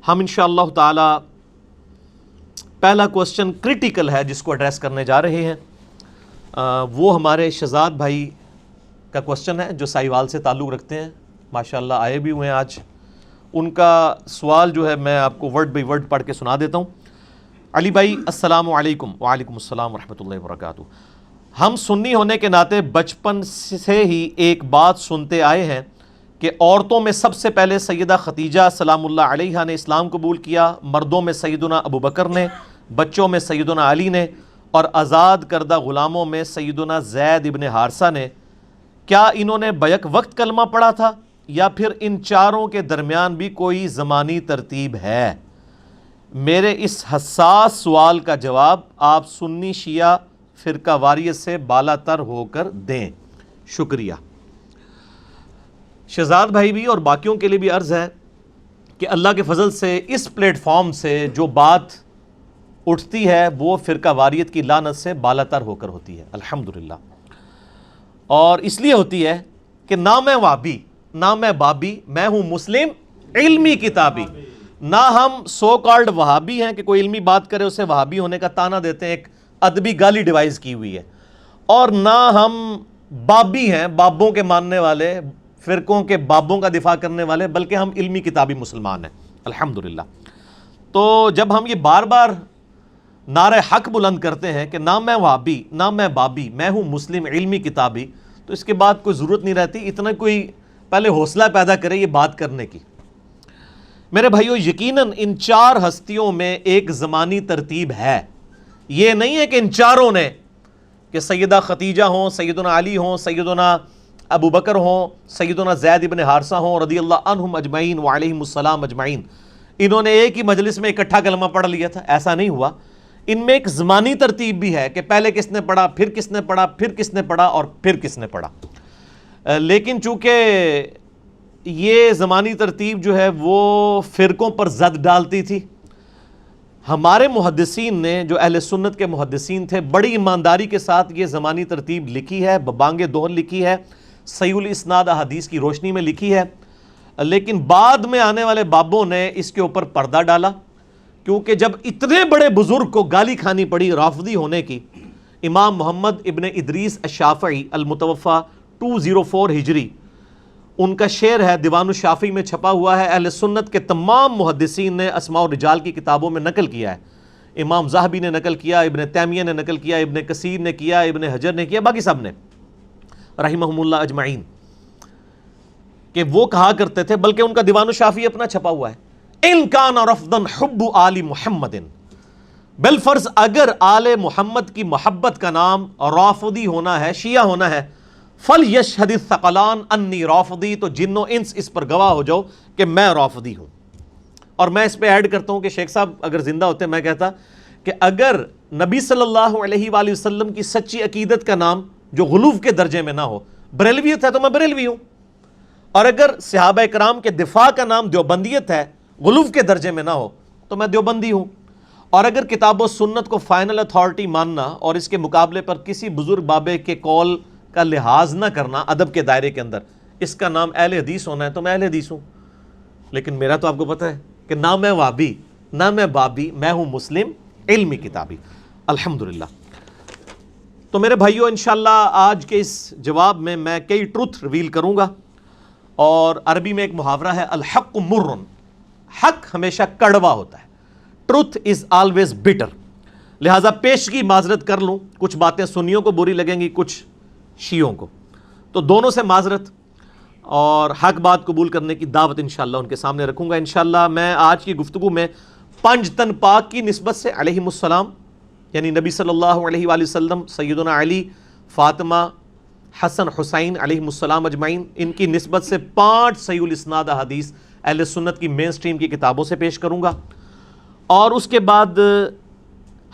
ہم انشاءاللہ تعالی پہلا کوسچن کرٹیکل ہے جس کو ایڈریس کرنے جا رہے ہیں، وہ ہمارے شہزاد بھائی کا کوسچن ہے جو سائیوال سے تعلق رکھتے ہیں، ماشاءاللہ آئے بھی ہوئے ہیں آج۔ ان کا سوال جو ہے میں آپ کو ورڈ بائی ورڈ پڑھ کے سنا دیتا ہوں۔ علی بھائی السلام علیکم۔ وعلیکم السلام ورحمۃ اللہ وبرکاتہ۔ ہم سنی ہونے کے ناطے بچپن سے ہی ایک بات سنتے آئے ہیں کہ عورتوں میں سب سے پہلے سیدہ ختیجہ سلام اللہ علیہا نے اسلام قبول کیا، مردوں میں سیدنا ابو بکر نے، بچوں میں سیدنا علی نے، اور آزاد کردہ غلاموں میں سیدنا زید ابن حارثہ نے۔ کیا انہوں نے بیک وقت کلمہ پڑھا تھا یا پھر ان چاروں کے درمیان بھی کوئی زمانی ترتیب ہے؟ میرے اس حساس سوال کا جواب آپ سنی شیعہ فرقہ واریت سے بالا تر ہو کر دیں، شکریہ۔ شہزاد بھائی بھی اور باقیوں کے لیے بھی عرض ہے کہ اللہ کے فضل سے اس پلیٹ فارم سے جو بات اٹھتی ہے وہ فرقہ واریت کی لعنت سے بالا تر ہو کر ہوتی ہے، الحمدللہ۔ اور اس لیے ہوتی ہے کہ نہ میں وہابی نہ میں بابی، میں ہوں مسلم علمی کتابی۔ نہ ہم سو کالڈ وہابی ہیں کہ کوئی علمی بات کرے اسے وہابی ہونے کا تانا دیتے ہیں، ایک ادبی گالی ڈیوائز کی ہوئی ہے، اور نہ ہم بابی ہیں، بابوں کے ماننے والے، فرقوں کے بابوں کا دفاع کرنے والے، بلکہ ہم علمی کتابی مسلمان ہیں، الحمدللہ۔ تو جب ہم یہ بار بار نعرہ حق بلند کرتے ہیں کہ نہ میں وہابی نہ میں بابی، میں ہوں مسلم علمی کتابی، تو اس کے بعد کوئی ضرورت نہیں رہتی اتنا کوئی پہلے حوصلہ پیدا کرے یہ بات کرنے کی۔ میرے بھائیو، یقیناً ان چار ہستیوں میں ایک زمانی ترتیب ہے۔ یہ نہیں ہے کہ ان چاروں نے کہ سیدہ ختیجہ ہوں، سیدنا علی ہوں، سیدنا ابو بکر ہوں، سیدنا زید ابن حارثہ ہوں رضی اللہ عنہم اجمعین وعلیہم السلام اجمعین، انہوں نے ایک ہی مجلس میں اکٹھا کلمہ پڑھ لیا تھا، ایسا نہیں ہوا۔ ان میں ایک زمانی ترتیب بھی ہے کہ پہلے کس نے پڑھا، پھر کس نے پڑھا، پھر کس نے پڑھا، اور پھر کس نے پڑھا۔ لیکن چونکہ یہ زمانی ترتیب جو ہے وہ فرقوں پر زد ڈالتی تھی، ہمارے محدثین نے جو اہل سنت کے محدثین تھے بڑی ایمانداری کے ساتھ یہ زمانی ترتیب لکھی ہے، ببانگ دوہر لکھی ہے، صحیح الاسناد احادیث کی روشنی میں لکھی ہے۔ لیکن بعد میں آنے والے بابوں نے اس کے اوپر پردہ ڈالا، کیونکہ جب اتنے بڑے بزرگ کو گالی کھانی پڑی رافضی ہونے کی، امام محمد ابن ادریس الشافعی المتوفی 204 ہجری، ان کا شعر ہے دیوان الشافعی میں چھپا ہوا ہے، اہل سنت کے تمام محدثین نے اسماء الرجال کی کتابوں میں نقل کیا ہے، امام ذہبی نے نقل کیا، ابن تیمیہ نے نقل کیا، ابن کثیر نے کیا، ابن حجر نے کیا، باقی سب نے رحمہم اللہ اجمعین، کہ وہ کہا کرتے تھے، بلکہ ان کا دیوان الشافعی اپنا چھپا ہوا ہے، ان کان رفضا حب آل محمد، بالفرض اگر آل محمد کی محبت کا نام رافضی ہونا ہے، شیعہ ہونا ہے، فَلْيَشْهَدِ الثَّقَلَانِ أَنِّي رَافِضِي، تو جن و انس اس پر گواہ ہو جاؤ کہ میں رافضی ہوں۔ اور میں اس پہ ایڈ کرتا ہوں کہ شیخ صاحب اگر زندہ ہوتے میں کہتا کہ اگر نبی صلی اللہ علیہ وآلہ وسلم کی سچی عقیدت کا نام جو غلو کے درجے میں نہ ہو، بریلویت ہے تو میں بریلوی ہوں، اور اگر صحابہ کرام کے دفاع کا نام دیوبندیت ہے، غلو کے درجے میں نہ ہو، تو میں دیوبندی ہوں۔ اور اگر کتاب و سنت کو فائنل اتھارٹی ماننا اور اس کے مقابلے پر کسی بزرگ بابے کے قول کا لحاظ نہ کرنا ادب کے دائرے کے اندر، اس کا نام اہل حدیث ہونا ہے تو میں اہل حدیث ہوں۔ لیکن میرا تو آپ کو پتہ ہے کہ نہ میں وابی نہ میں بابی، میں ہوں مسلم علمی کتابی، الحمدللہ۔ تو میرے بھائیو، انشاءاللہ آج کے اس جواب میں میں کئی ٹروتھ ریویل کروں گا، اور عربی میں ایک محاورہ ہے الحق مر، حق ہمیشہ کڑوا ہوتا ہے، ٹروتھ از آلویز بٹر، لہٰذا پیشگی معذرت کر لوں، کچھ باتیں سنیوں کو بری لگیں گی، کچھ شیعوں کو، تو دونوں سے معذرت، اور حق بات قبول کرنے کی دعوت انشاءاللہ ان کے سامنے رکھوں گا۔ انشاءاللہ میں آج کی گفتگو میں پنج تن پاک کی نسبت سے علیہم السلام، یعنی نبی صلی اللہ علیہ وآلہ وسلم، سیدنا علی، فاطمہ، حسن، حسین علیہم السلام اجمعین، ان کی نسبت سے 5 صحیح الاسناد احادیث اہل سنت کی مین سٹریم کی کتابوں سے پیش کروں گا، اور اس کے بعد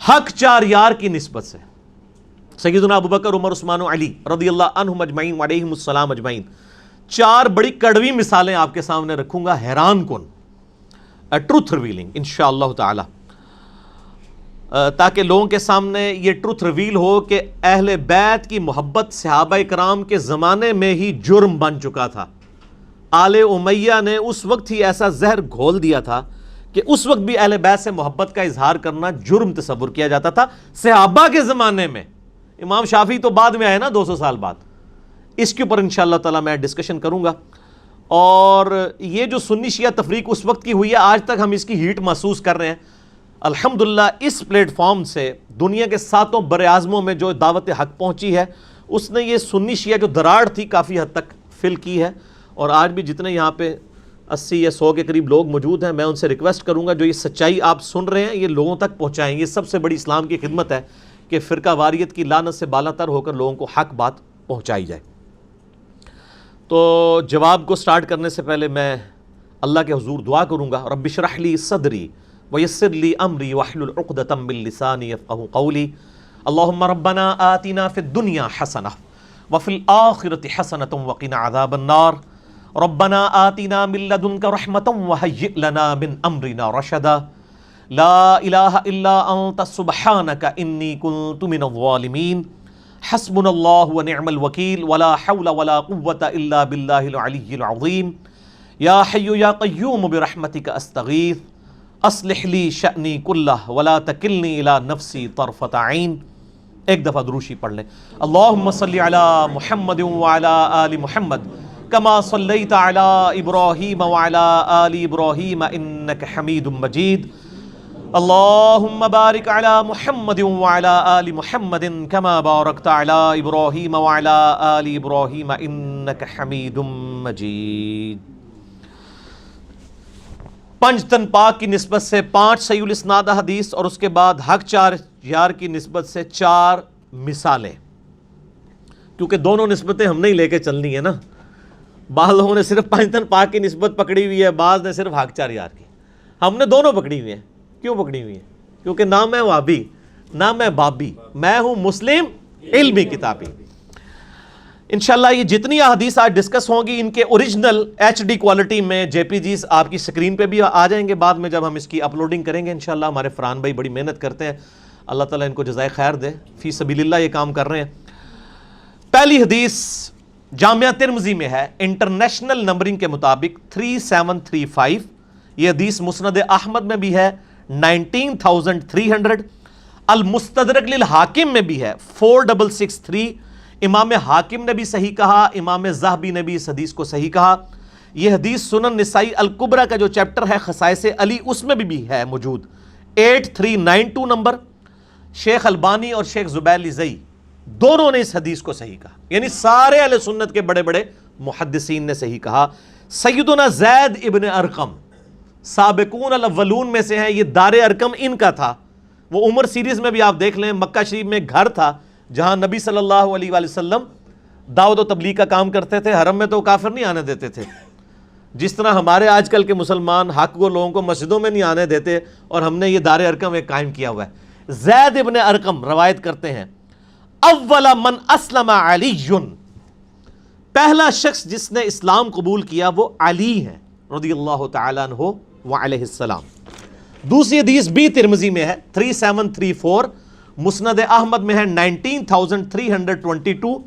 حق 4 یار کی نسبت سے سیدنا ابو بکر، عمر، عثمان و علی رضی اللہ عنہم اجمعین وعلیہم السلام اجمعین، 4 بڑی کڑوی مثالیں آپ کے سامنے رکھوں گا، حیران کن، ٹروتھ ریویلنگ انشاءاللہ تعالی، تاکہ لوگوں کے سامنے یہ ٹروتھ ریویل ہو کہ اہل بیت کی محبت صحابہ کرام کے زمانے میں ہی جرم بن چکا تھا۔ آل امیہ نے اس وقت ہی ایسا زہر گھول دیا تھا کہ اس وقت بھی اہل بیت سے محبت کا اظہار کرنا جرم تصور کیا جاتا تھا صحابہ کے زمانے میں. امام شافعی تو بعد میں آئے نا 200 سال بعد. اس کے اوپر انشاءاللہ تعالی میں ڈسکشن کروں گا. اور یہ جو سنی شیعہ تفریق اس وقت کی ہوئی ہے، آج تک ہم اس کی ہیٹ محسوس کر رہے ہیں. الحمدللہ اس پلیٹ فارم سے دنیا کے 7 بر اعظموں میں جو دعوت حق پہنچی ہے، اس نے یہ سنی شیعہ جو دراڑ تھی کافی حد تک فل کی ہے. اور آج بھی جتنے یہاں پہ 80 یا 100 کے قریب لوگ موجود ہیں، میں ان سے ریکویسٹ کروں گا جو یہ سچائی آپ سن رہے ہیں یہ لوگوں تک پہنچائیں. یہ سب سے بڑی اسلام کی خدمت ہے کہ فرقہ واریت کی لعنت سے بالا تر ہو کر لوگوں کو حق بات پہنچائی جائے. تو جواب کو سٹارٹ کرنے سے پہلے میں اللہ کے حضور دعا کروں گا. رب اشرح لی صدری ویسر لی امری واحلل عقدۃ من لسانی یفقهوا قولی. اللهم ربنا آتنا فی الدنیا حسنہ وفی الآخرۃ حسنۃ وقنا عذاب النار. ربنا آتنا من لدنک رحمۃ وہیئ لنا من امرنا رشدا. لا الہ الا انت سبحانک انی کنت من الظالمین. حسبنا اللہ ونعم الوکیل ولا حول ولا قوة الا باللہ العلی العظیم. یا حی یا قیوم برحمتک استغیث اصلح لی شأنی کلہ ولا تکلنی الی نفسی طرفۃ عین. ایک دفعہ دروشی پڑھ لیں. اللہم صلی علی محمد وعلی آل محمد کما صلیت علی ابراہیم وعلی آل ابراہیم انک حمید مجید. اللہم بارک علی محمد وعلی آل محمد کما بارکت علی ابراہیم وعلی آل ابراہیم انک حمید مجید. پنج تن پاک کی نسبت سے 5 صحیح الاسناد حدیث اور اس کے بعد حق 4 یار کی نسبت سے 4 مثالیں. کیونکہ دونوں نسبتیں ہم نہیں لے کے چلنی ہے نا. بعض لوگوں نے صرف 5 تن پاک کی نسبت پکڑی ہوئی ہے، بعض نے صرف حق 4 یار کی. ہم نے دونوں پکڑی ہوئی ہیں. کیوں پکڑی ہوئی ہیں؟ کیونکہ نہ میں وابی نہ میں بابی، میں ہوں مسلم علمی کتابی. انشاءاللہ یہ جتنی احادیث آج ڈسکس ہوں گی ان کے اوریجنل HD کوالٹی میں JPGs آپ کی سکرین پہ بھی آ جائیں گے بعد میں جب ہم اس کی اپلوڈنگ کریں گے انشاءاللہ. ہمارے فرحان بھائی بڑی محنت کرتے ہیں، اللہ تعالیٰ ان کو جزائے خیر دے، فی سبیل اللہ یہ کام کر رہے ہیں. پہلی حدیث جامعہ ترمذی میں ہے، انٹرنیشنل نمبرنگ کے مطابق 3735. یہ حدیث مسند احمد میں بھی ہے 19300. المستدرک للحاکم میں بھی ہے 4663. امام حاکم نے بھی صحیح کہا، امام ذہبی نے بھی اس حدیث کو صحیح کہا. یہ حدیث سنن نسائی الکبریٰ کا جو چیپٹر ہے خصائص علی اس میں بھی ہے موجود. 8392 نمبر. شیخ البانی اور شیخ زبیر زئی دونوں نے اس حدیث کو صحیح کہا، یعنی سارے اہل سنت کے بڑے بڑے محدثین نے صحیح کہا. سیدنا زید ابن ارقم سابقون الاولون میں سے ہیں. یہ دار ارقم ان کا تھا. وہ عمر سیریز میں بھی آپ دیکھ لیں، مکہ شریف میں ایک گھر تھا جہاں نبی صلی اللہ علیہ وآلہ وسلم دعوت و تبلیغ کا کام کرتے تھے. حرم میں تو کافر نہیں آنے دیتے تھے، جس طرح ہمارے آج کل کے مسلمان حق کو لوگوں کو مسجدوں میں نہیں آنے دیتے، اور ہم نے یہ دار ارقم ایک قائم کیا ہوا ہے. زید ابن ارقم روایت کرتے ہیں اول من اسلم علی، پہلا شخص جس نے اسلام قبول کیا وہ علی ہے رضی اللہ تعالیٰ عنہ وعلیہ السلام. دوسری حدیث بھی ترمذی میں ہے 3734. مسند احمد میں ہے 19322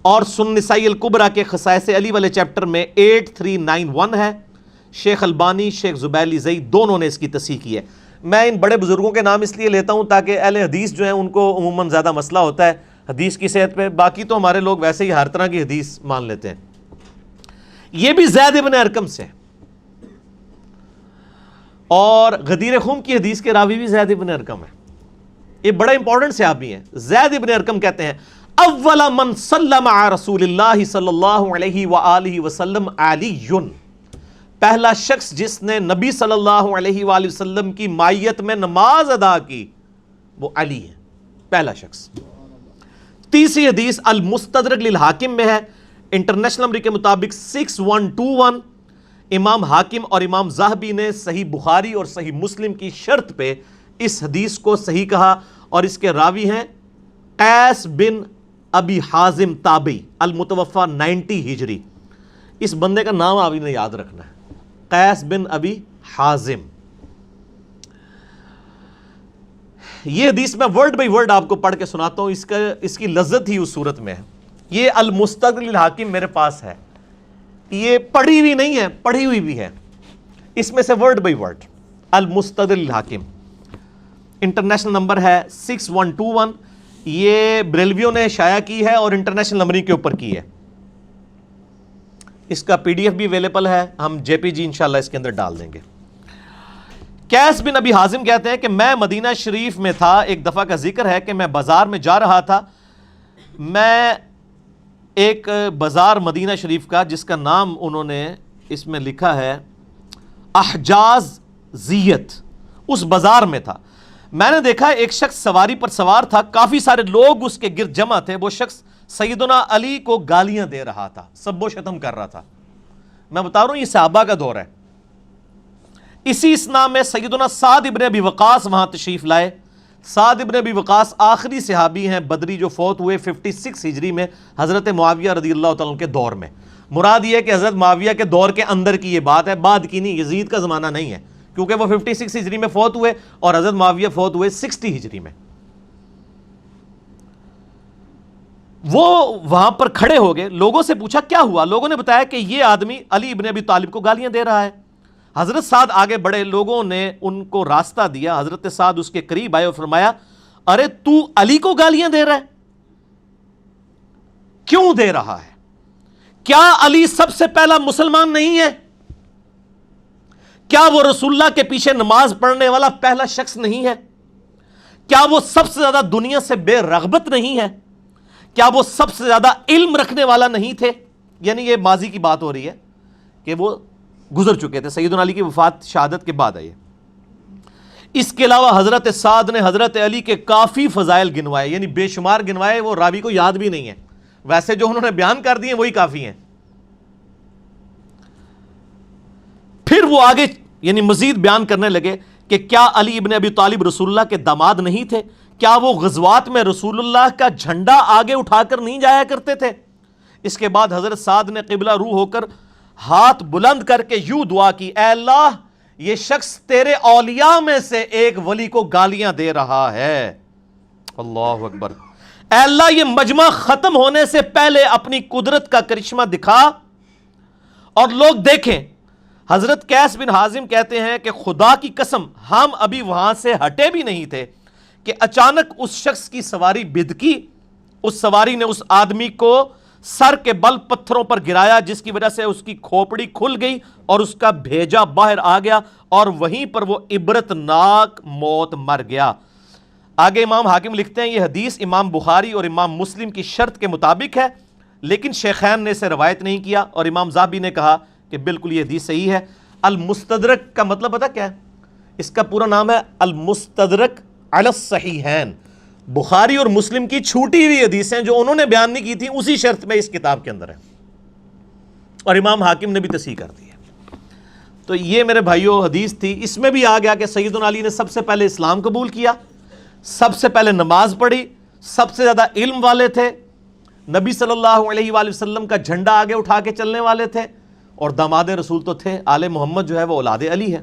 اور سنن نسائی الکبریٰ کے خصائص علی والے چیپٹر میں 8391 ہے. شیخ البانی شیخ زبیر زئی دونوں نے اس کی تصحیح کی ہے. میں ان بڑے بزرگوں کے نام اس لیے لیتا ہوں تاکہ اہل حدیث جو ہیں ان کو عموماً زیادہ مسئلہ ہوتا ہے حدیث کی صحت پہ. باقی تو ہمارے لوگ ویسے ہی ہر طرح کی حدیث مان لیتے ہیں. یہ بھی زید ابن ارقم سے، اور غدیر خم کی حدیث کے راوی بھی زید ابن ارقم ہے. یہ بڑا امپورٹنٹ صحابی ہیں. زید ابن ارقم کہتے ہیں اول من سلم علی رسول اللہ صلی اللہ علیہ وآلہ وسلم علی، پہلا شخص جس نے نبی صلی اللہ علیہ وآلہ وسلم کی مائیت میں نماز ادا کی وہ علی ہے، پہلا شخص. تیسری حدیث المستدرک للحاکم میں ہے، انٹرنیشنل نمبر کے مطابق 6121. امام حاکم اور امام ذہبی نے صحیح بخاری اور صحیح مسلم کی شرط پہ اس حدیث کو صحیح کہا، اور اس کے راوی ہیں قیس بن ابی حازم تابعی المتوفى 90 ہجری. اس بندے کا نام آپ نے یاد رکھنا ہے، قیس بن ابی حازم. یہ حدیث میں ورڈ بائی ورڈ آپ کو پڑھ کے سناتا ہوں، اس کی لذت ہی اس صورت میں ہے. یہ المستدرک للحاکم میرے پاس ہے، یہ پڑھی ہوئی نہیں ہے، پڑھی ہوئی بھی ہے. اس میں سے ورڈ بائی ورڈ المستدرک للحاکم، انٹرنیشنل نمبر ہے 6121، یہ بریلویو نے شائع کی ہے اور انٹرنیشنل نمبرنگ کے اوپر کی ہے. اس کا پی ڈی ایف بھی اویلیبل ہے، ہم جے پی جی انشاءاللہ اس کے اندر ڈال دیں گے. قیس بن ابی حازم کہتے ہیں کہ میں مدینہ شریف میں تھا، ایک دفعہ کا ذکر ہے کہ میں بازار میں جا رہا تھا. میں ایک بازار مدینہ شریف کا جس کا نام انہوں نے اس میں لکھا ہے احجاز زیت، اس بازار میں تھا. میں نے دیکھا ایک شخص سواری پر سوار تھا، کافی سارے لوگ اس کے گرد جمع تھے. وہ شخص سیدنا علی کو گالیاں دے رہا تھا، سب و شتم کر رہا تھا. میں بتا رہا ہوں یہ صحابہ کا دور ہے. اسی اسنا میں سیدنا سعد ابن ابی وقاص وہاں تشریف لائے. سعد ابن ابی وقاص آخری صحابی ہیں بدری جو فوت ہوئے 56 ہجری میں حضرت معاویہ رضی اللہ تعالیٰ عنہ کے دور میں. مراد یہ ہے کہ حضرت معاویہ کے دور کے اندر کی یہ بات ہے، بعد کی نہیں، یزید کا زمانہ نہیں ہے، کیونکہ وہ 56 ہجری میں فوت ہوئے اور حضرت معاویہ فوت ہوئے 60 ہجری میں. وہ وہاں پر کھڑے ہو گئے، لوگوں سے پوچھا کیا ہوا. لوگوں نے بتایا کہ یہ آدمی علی ابن ابی طالب کو گالیاں دے رہا ہے. حضرت سعد آگے بڑھے، لوگوں نے ان کو راستہ دیا. حضرت سعد اس کے قریب آئے اور فرمایا ارے تو علی کو گالیاں دے رہا ہے، کیوں دے رہا ہے؟ کیا علی سب سے پہلا مسلمان نہیں ہے؟ کیا وہ رسول اللہ کے پیچھے نماز پڑھنے والا پہلا شخص نہیں ہے؟ کیا وہ سب سے زیادہ دنیا سے بے رغبت نہیں ہے؟ کیا وہ سب سے زیادہ علم رکھنے والا نہیں تھے؟ یعنی یہ ماضی کی بات ہو رہی ہے کہ وہ گزر چکے تھے، سیدنا علی کی وفات شہادت کے بعد آئی. اس کے علاوہ حضرت سعد نے حضرت علی کے کافی فضائل گنوائے، یعنی بے شمار گنوائے، وہ راوی کو یاد بھی نہیں ہے، ویسے جو انہوں نے بیان کر دیے وہی کافی ہیں. پھر وہ آگے یعنی مزید بیان کرنے لگے کہ کیا علی ابن ابی طالب رسول اللہ کے داماد نہیں تھے؟ کیا وہ غزوات میں رسول اللہ کا جھنڈا آگے اٹھا کر نہیں جایا کرتے تھے؟ اس کے بعد حضرت سعد نے قبلہ رو ہو کر ہاتھ بلند کر کے یوں دعا کی، اے اللہ یہ شخص تیرے اولیاء میں سے ایک ولی کو گالیاں دے رہا ہے. اللہ اکبر. اے اللہ یہ مجمع ختم ہونے سے پہلے اپنی قدرت کا کرشمہ دکھا اور لوگ دیکھیں. حضرت قیس بن حازم کہتے ہیں کہ خدا کی قسم ہم ابھی وہاں سے ہٹے بھی نہیں تھے کہ اچانک اس شخص کی سواری بدکی. اس سواری نے اس آدمی کو سر کے بل پتھروں پر گرایا، جس کی وجہ سے اس کی کھوپڑی کھل گئی اور اس کا بھیجا باہر آ گیا اور وہیں پر وہ عبرتناک موت مر گیا. آگے امام حاکم لکھتے ہیں یہ حدیث امام بخاری اور امام مسلم کی شرط کے مطابق ہے، لیکن شیخین نے اسے روایت نہیں کیا، اور امام ذہبی نے کہا کہ بالکل یہ حدیث صحیح ہے. المستدرک کا مطلب پتہ کیا ہے؟ اس کا پورا نام ہے المستدرک علی الصحیحین. بخاری اور مسلم کی چھوٹی ہوئی حدیثیں جو انہوں نے بیان نہیں کی تھیں اسی شرط میں اس کتاب کے اندر ہے، اور امام حاکم نے بھی تصحیح کر دی ہے. تو یہ میرے بھائیوں حدیث تھی. اس میں بھی آ گیا کہ سیدنا علی نے سب سے پہلے اسلام قبول کیا، سب سے پہلے نماز پڑھی، سب سے زیادہ علم والے تھے، نبی صلی اللہ علیہ وآلہ وسلم کا جھنڈا آگے اٹھا کے چلنے والے تھے، اور داماد رسول تو تھے. آل محمد جو ہے وہ اولاد علی ہے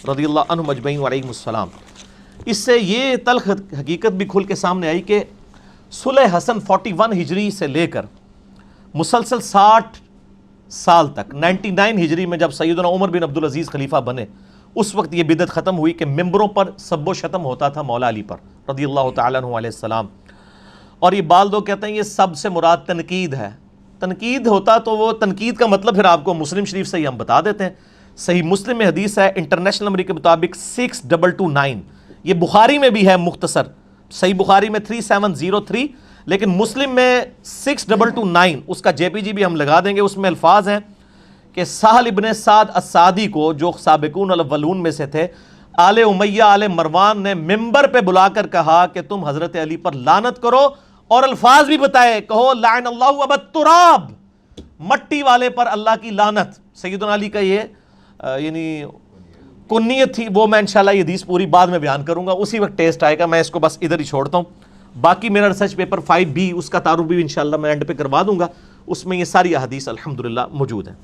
رضی اللہ عنہ اجمعین وعلیہم السلام. اس سے یہ تلخ حقیقت بھی کھل کے سامنے آئی کہ صلح حسن 41 ہجری سے لے کر مسلسل 60 سال تک 99 ہجری میں جب سیدنا عمر بن عبدالعزیز خلیفہ بنے، اس وقت یہ بدعت ختم ہوئی کہ ممبروں پر سب و شتم ہوتا تھا مولا علی پر رضی اللہ تعالیٰ عنہ علیہ السلام. اور یہ بال دو کہتے ہیں یہ سب سے مراد تنقید ہے. تنقید ہوتا تو وہ تنقید کا مطلب پھر آپ کو مسلم شریف سے ہی ہم بتا دیتے ہیں. صحیح مسلم میں حدیث ہے انٹرنیشنل نمبر کے مطابق 6229. یہ بخاری میں بھی ہے مختصر، صحیح بخاری میں 3703، لیکن مسلم میں 6229. اس کا جے پی جی بھی ہم لگا دیں گے. اس میں الفاظ ہیں کہ سہل ابن سعد السعدی کو، جو سابقون الاولون میں سے تھے، آل امیہ آل مروان نے ممبر پہ بلا کر کہا کہ تم حضرت علی پر لعنت کرو، اور الفاظ بھی بتائے، کہو لعن اللہ ابا التراب، مٹی والے پر اللہ کی لعنت. سیدنا علی کا یہ یعنی کنیت تھی، وہ میں انشاءاللہ یہ حدیث پوری بعد میں بیان کروں گا، اسی وقت ٹیسٹ آئے گا. میں اس کو بس ادھر ہی چھوڑتا ہوں. باقی میرا ریسرچ پیپر 5B اس کا تعارف بھی انشاءاللہ میں اینڈ پہ کروا دوں گا، اس میں یہ ساری احادیث الحمدللہ موجود ہیں.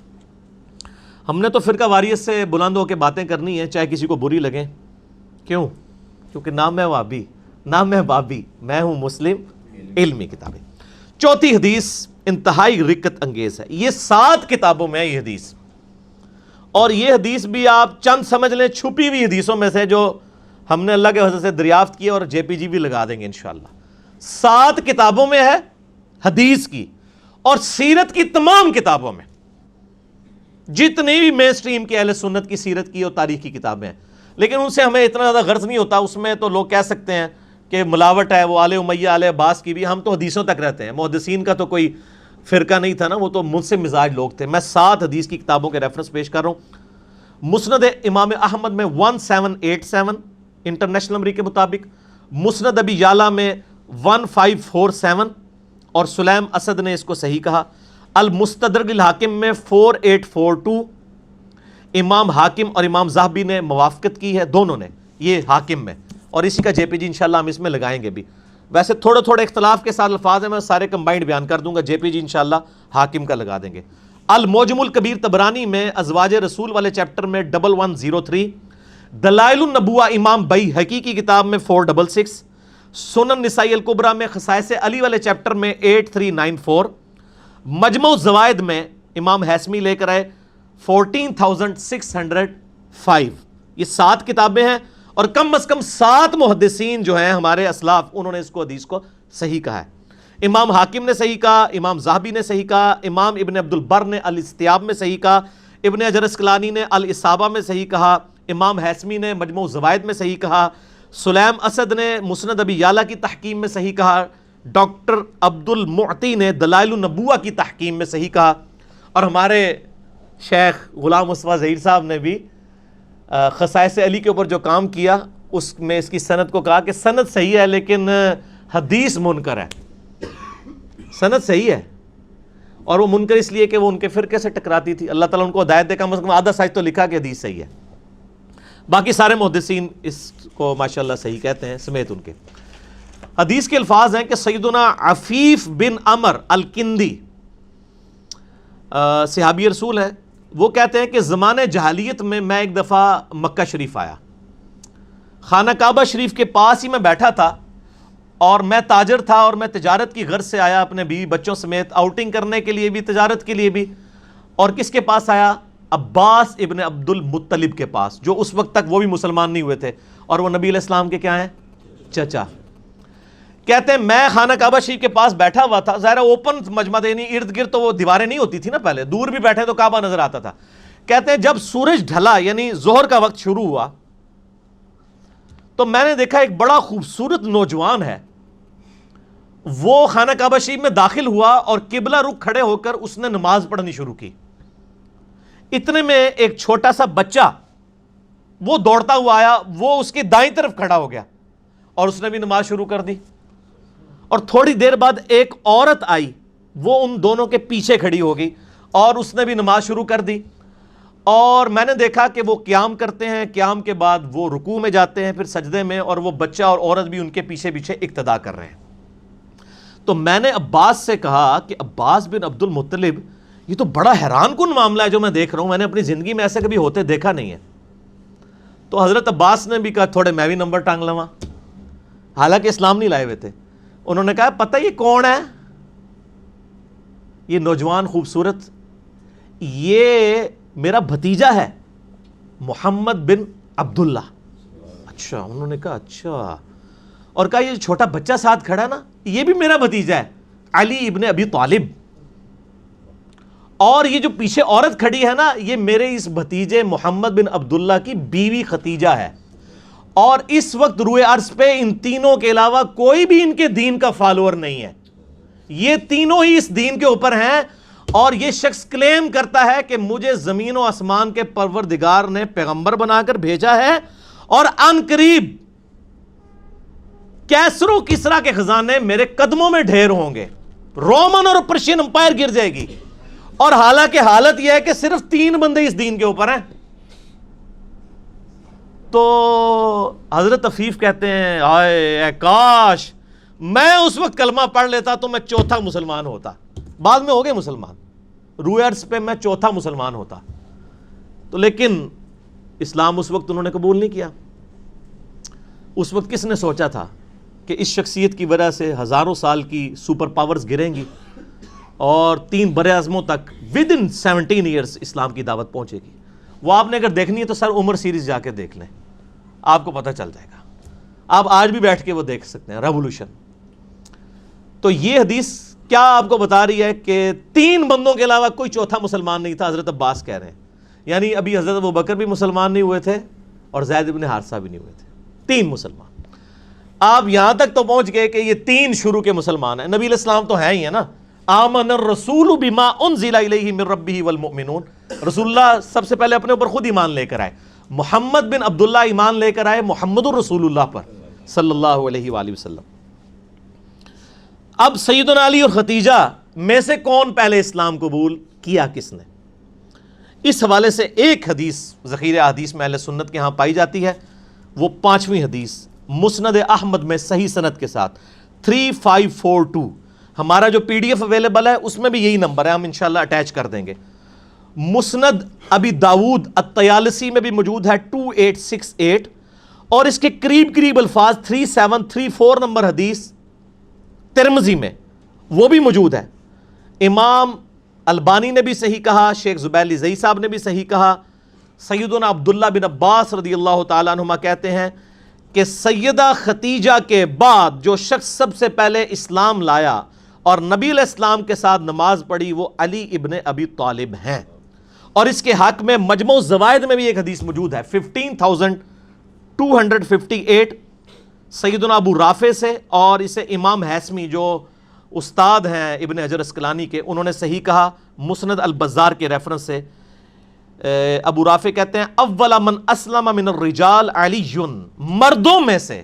ہم نے تو فرقہ واریت سے بلند ہو کے باتیں کرنی ہیں، چاہے کسی کو بری لگیں. کیوں؟ کیونکہ نہ میں وہابی نہ میں بابی، میں ہوں مسلم علمی کتابیں. چوتھی حدیث انتہائی رقت انگیز ہے. یہ 7 کتابوں میں یہ حدیث، اور یہ حدیث بھی آپ چند سمجھ لیں چھپی ہوئی حدیثوں میں سے جو ہم نے اللہ کے فضل سے دریافت کی اور جے پی جی بھی لگا دیں گے انشاءاللہ. 7 کتابوں میں ہے حدیث کی، اور سیرت کی تمام کتابوں میں، جتنی بھی مین سٹریم کی اہل سنت کی سیرت کی اور تاریخ کی کتابیں ہیں. لیکن ان سے ہمیں اتنا زیادہ غرض نہیں ہوتا، اس میں تو لوگ کہہ سکتے ہیں کہ ملاوٹ ہے، وہ آل امیہ آل عباس کی بھی. ہم تو حدیثوں تک رہتے ہیں، محدثین کا تو کوئی فرقہ نہیں تھا نا، وہ تو منصف مزاج لوگ تھے. میں 7 حدیث کی کتابوں کے ریفرنس پیش کر رہا ہوں. مسند امام احمد میں 1787 انٹرنیشنل نمبر کے مطابق، مسند ابی یعلا میں 1547 اور سلیم اسد نے اس کو صحیح کہا. المستدرک الحاکم میں 4842 امام حاکم اور امام ذہبی نے موافقت کی ہے، دونوں نے، یہ حاکم میں، اور اسی کا جے پی جی انشاءاللہ ہم اس میں لگائیں گے بھی. ویسے تھوڑے تھوڑے اختلاف کے ساتھ الفاظ ہیں، میں سارے کمبائنڈ بیان کر دوں گا، جے پی جی انشاءاللہ حاکم کا لگا دیں گے. المعجم الکبیر طبرانی میں ازواج رسول والے چیپٹر میں 1103، دلائل النبوہ امام بیہقی کی کتاب میں 466، سنن نسائی الکبریٰ میں خصائص علی والے چیپٹر میں 8394، مجمع الزوائد میں امام حیثمی لے کر آئے 14605. یہ 7 کتابیں ہیں، اور کم از کم 7 محدثین جو ہیں ہمارے اسلاف، انہوں نے اس کو حدیث کو صحیح کہا ہے. امام حاکم نے صحیح کہا، امام ذہبی نے صحیح کہا، امام ابن عبد البر نے الاستیاب میں صحیح کہا، ابن حجر اسقلانی نے الاصابہ میں صحیح کہا، امام حیثمی نے مجموع الزوائد میں صحیح کہا، سلیم اسد نے مسند ابی یعلا کی تحکیم میں صحیح کہا، ڈاکٹر عبد المعطی نے دلائل النبوہ کی تحکیم میں صحیح کہا، اور ہمارے شیخ غلام مصطفیٰ ظہیر صاحب نے بھی خصائص علی کے اوپر جو کام کیا اس میں اس کی سند کو کہا کہ سند صحیح ہے لیکن حدیث منکر ہے. سند صحیح ہے، اور وہ منکر اس لیے کہ وہ ان کے فرقے سے ٹکراتی تھی. اللہ تعالیٰ ان کو ہدایت دے، کم از کم آدھا سائز تو لکھا کہ حدیث صحیح ہے. باقی سارے محدثین اس کو ماشاءاللہ صحیح کہتے ہیں سمیت ان کے. حدیث کے الفاظ ہیں کہ سیدنا عفیف بن عمر الکندی صحابی رسول ہے، وہ کہتے ہیں کہ زمانے جہالیت میں ایک دفعہ مکہ شریف آیا، خانہ کعبہ شریف کے پاس ہی میں بیٹھا تھا، اور میں تاجر تھا اور میں تجارت کی غرض سے آیا اپنے بیوی بچوں سمیت، آؤٹنگ کرنے کے لیے بھی تجارت کے لیے بھی. اور کس کے پاس آیا؟ عباس ابن عبد المطلب کے پاس، جو اس وقت تک وہ بھی مسلمان نہیں ہوئے تھے، اور وہ نبی علیہ السلام کے کیا ہیں؟ چچا. کہتے ہیں میں خانہ کعبہ شریف کے پاس بیٹھا ہوا تھا، ظاہر اوپن مجمع دینی، ارد گرد تو وہ دیواریں نہیں ہوتی تھی نا پہلے، دور بھی بیٹھے تو کعبہ نظر آتا تھا. کہتے ہیں جب سورج ڈھلا یعنی ظہر کا وقت شروع ہوا تو میں نے دیکھا ایک بڑا خوبصورت نوجوان ہے، وہ خانہ کعبہ شریف میں داخل ہوا اور قبلہ رخ کھڑے ہو کر اس نے نماز پڑھنی شروع کی. اتنے میں ایک چھوٹا سا بچہ وہ دوڑتا ہوا آیا، وہ اس کی دائیں طرف کھڑا ہو گیا اور اس نے بھی نماز شروع کر دی. اور تھوڑی دیر بعد ایک عورت آئی، وہ ان دونوں کے پیچھے کھڑی ہو گئی اور اس نے بھی نماز شروع کر دی. اور میں نے دیکھا کہ وہ قیام کرتے ہیں، قیام کے بعد وہ رکوع میں جاتے ہیں، پھر سجدے میں، اور وہ بچہ اور عورت بھی ان کے پیچھے پیچھے اقتدا کر رہے ہیں. تو میں نے عباس سے کہا کہ عباس بن عبد المطلب، یہ تو بڑا حیران کن معاملہ ہے جو میں دیکھ رہا ہوں، میں نے اپنی زندگی میں ایسے کبھی ہوتے دیکھا نہیں ہے. تو حضرت عباس نے بھی کہا تھوڑے میں بھی نمبر ٹانگ لواں، حالانکہ اسلام نہیں لائے ہوئے تھے. انہوں نے کہا پتہ یہ کون ہے؟ یہ نوجوان خوبصورت، یہ میرا بھتیجا ہے محمد بن عبداللہ. اچھا. انہوں نے کہا اچھا، اور کہا یہ چھوٹا بچہ ساتھ کھڑا ہے نا، یہ بھی میرا بھتیجا ہے علی ابن ابی طالب، اور یہ جو پیچھے عورت کھڑی ہے نا، یہ میرے اس بھتیجے محمد بن عبداللہ کی بیوی ختیجہ ہے. اور اس وقت روئے عرض پہ ان تینوں کے علاوہ کوئی بھی ان کے دین کا فالوور نہیں ہے، یہ تینوں ہی اس دین کے اوپر ہیں. اور یہ شخص کلیم کرتا ہے کہ مجھے زمین و آسمان کے پروردگار نے پیغمبر بنا کر بھیجا ہے، اور ان قریب کیسر و کسرا کے خزانے میرے قدموں میں ڈھیر ہوں گے، رومن اور پرشین امپائر گر جائے گی. اور حالانکہ حالت یہ ہے کہ صرف 3 بندے اس دین کے اوپر ہیں. تو حضرت عفیف کہتے ہیں اے کاش میں اس وقت کلمہ پڑھ لیتا تو میں چوتھا مسلمان ہوتا. بعد میں ہو گئے مسلمان، روئے عرض پہ میں چوتھا مسلمان ہوتا. تو لیکن اسلام اس وقت انہوں نے قبول نہیں کیا. اس وقت کس نے سوچا تھا کہ اس شخصیت کی وجہ سے ہزاروں سال کی سپر پاورز گریں گی اور 3 بر اعظموں تک ود ان 17 ایئرس اسلام کی دعوت پہنچے گی. وہ آپ نے اگر دیکھنی ہے تو سر عمر سیریز جا کے دیکھ لیں, آپ کو پتہ چل جائے گا. آپ آج بھی بیٹھ کے وہ دیکھ سکتے ہیں, ریولوشن. تو یہ حدیث کیا آپ کو بتا رہی ہے کہ 3 بندوں کے علاوہ کوئی چوتھا مسلمان نہیں تھا, حضرت عباس کہہ رہے ہیں. یعنی ابھی حضرت ابوبکر بھی مسلمان نہیں ہوئے تھے اور زید بن حارثہ بھی نہیں ہوئے تھے, 3 مسلمان. آپ یہاں تک تو پہنچ گئے کہ یہ 3 شروع کے مسلمان ہیں. نبی علیہ السلام تو ہیں ہی ہے نا, آمن الرسول بما انزل الیہ من ربہ والمؤمنون. رسول اللہ سب سے پہلے اپنے اوپر خود ایمان لے کر آئے. محمد بن عبداللہ ایمان لے کر آئے محمد الرسول اللہ پر صلی اللہ علیہ وآلہ وسلم. اب سیدنا علی اور ختیجہ میں سے کون پہلے اسلام قبول کیا, کس نے؟ اس حوالے سے ایک حدیث ذخیرہ حدیث میں اہل سنت کے ہاں پائی جاتی ہے, وہ 5ویں حدیث مسند احمد میں صحیح سند کے ساتھ 3542. ہمارا جو پی ڈی ایف اویلیبل ہے اس میں بھی یہی نمبر ہے, ہم انشاءاللہ اٹیچ کر دیں گے. مسند ابی داود الطیالسی میں بھی موجود ہے 2868, اور اس کے قریب قریب الفاظ 3734 نمبر حدیث ترمذی میں وہ بھی موجود ہے. امام البانی نے بھی صحیح کہا, شیخ زبیر زئی صاحب نے بھی صحیح کہا. سیدنا عبداللہ بن عباس رضی اللہ تعالیٰ عنہما کہتے ہیں کہ سیدہ ختیجہ کے بعد جو شخص سب سے پہلے اسلام لایا اور نبی علیہ السلام کے ساتھ نماز پڑھی وہ علی ابن ابی طالب ہیں. اور اس کے حق میں مجموع الزوائد میں بھی ایک حدیث موجود ہے 15258 سیدنا ابو رافع سے, اور اسے امام حیثمی جو استاد ہیں ابن حجر اسقلانی کے, انہوں نے صحیح کہا مسند البزار کے ریفرنس سے. ابو رافع کہتے ہیں اول من اسلم من الرجال علی, مردوں میں سے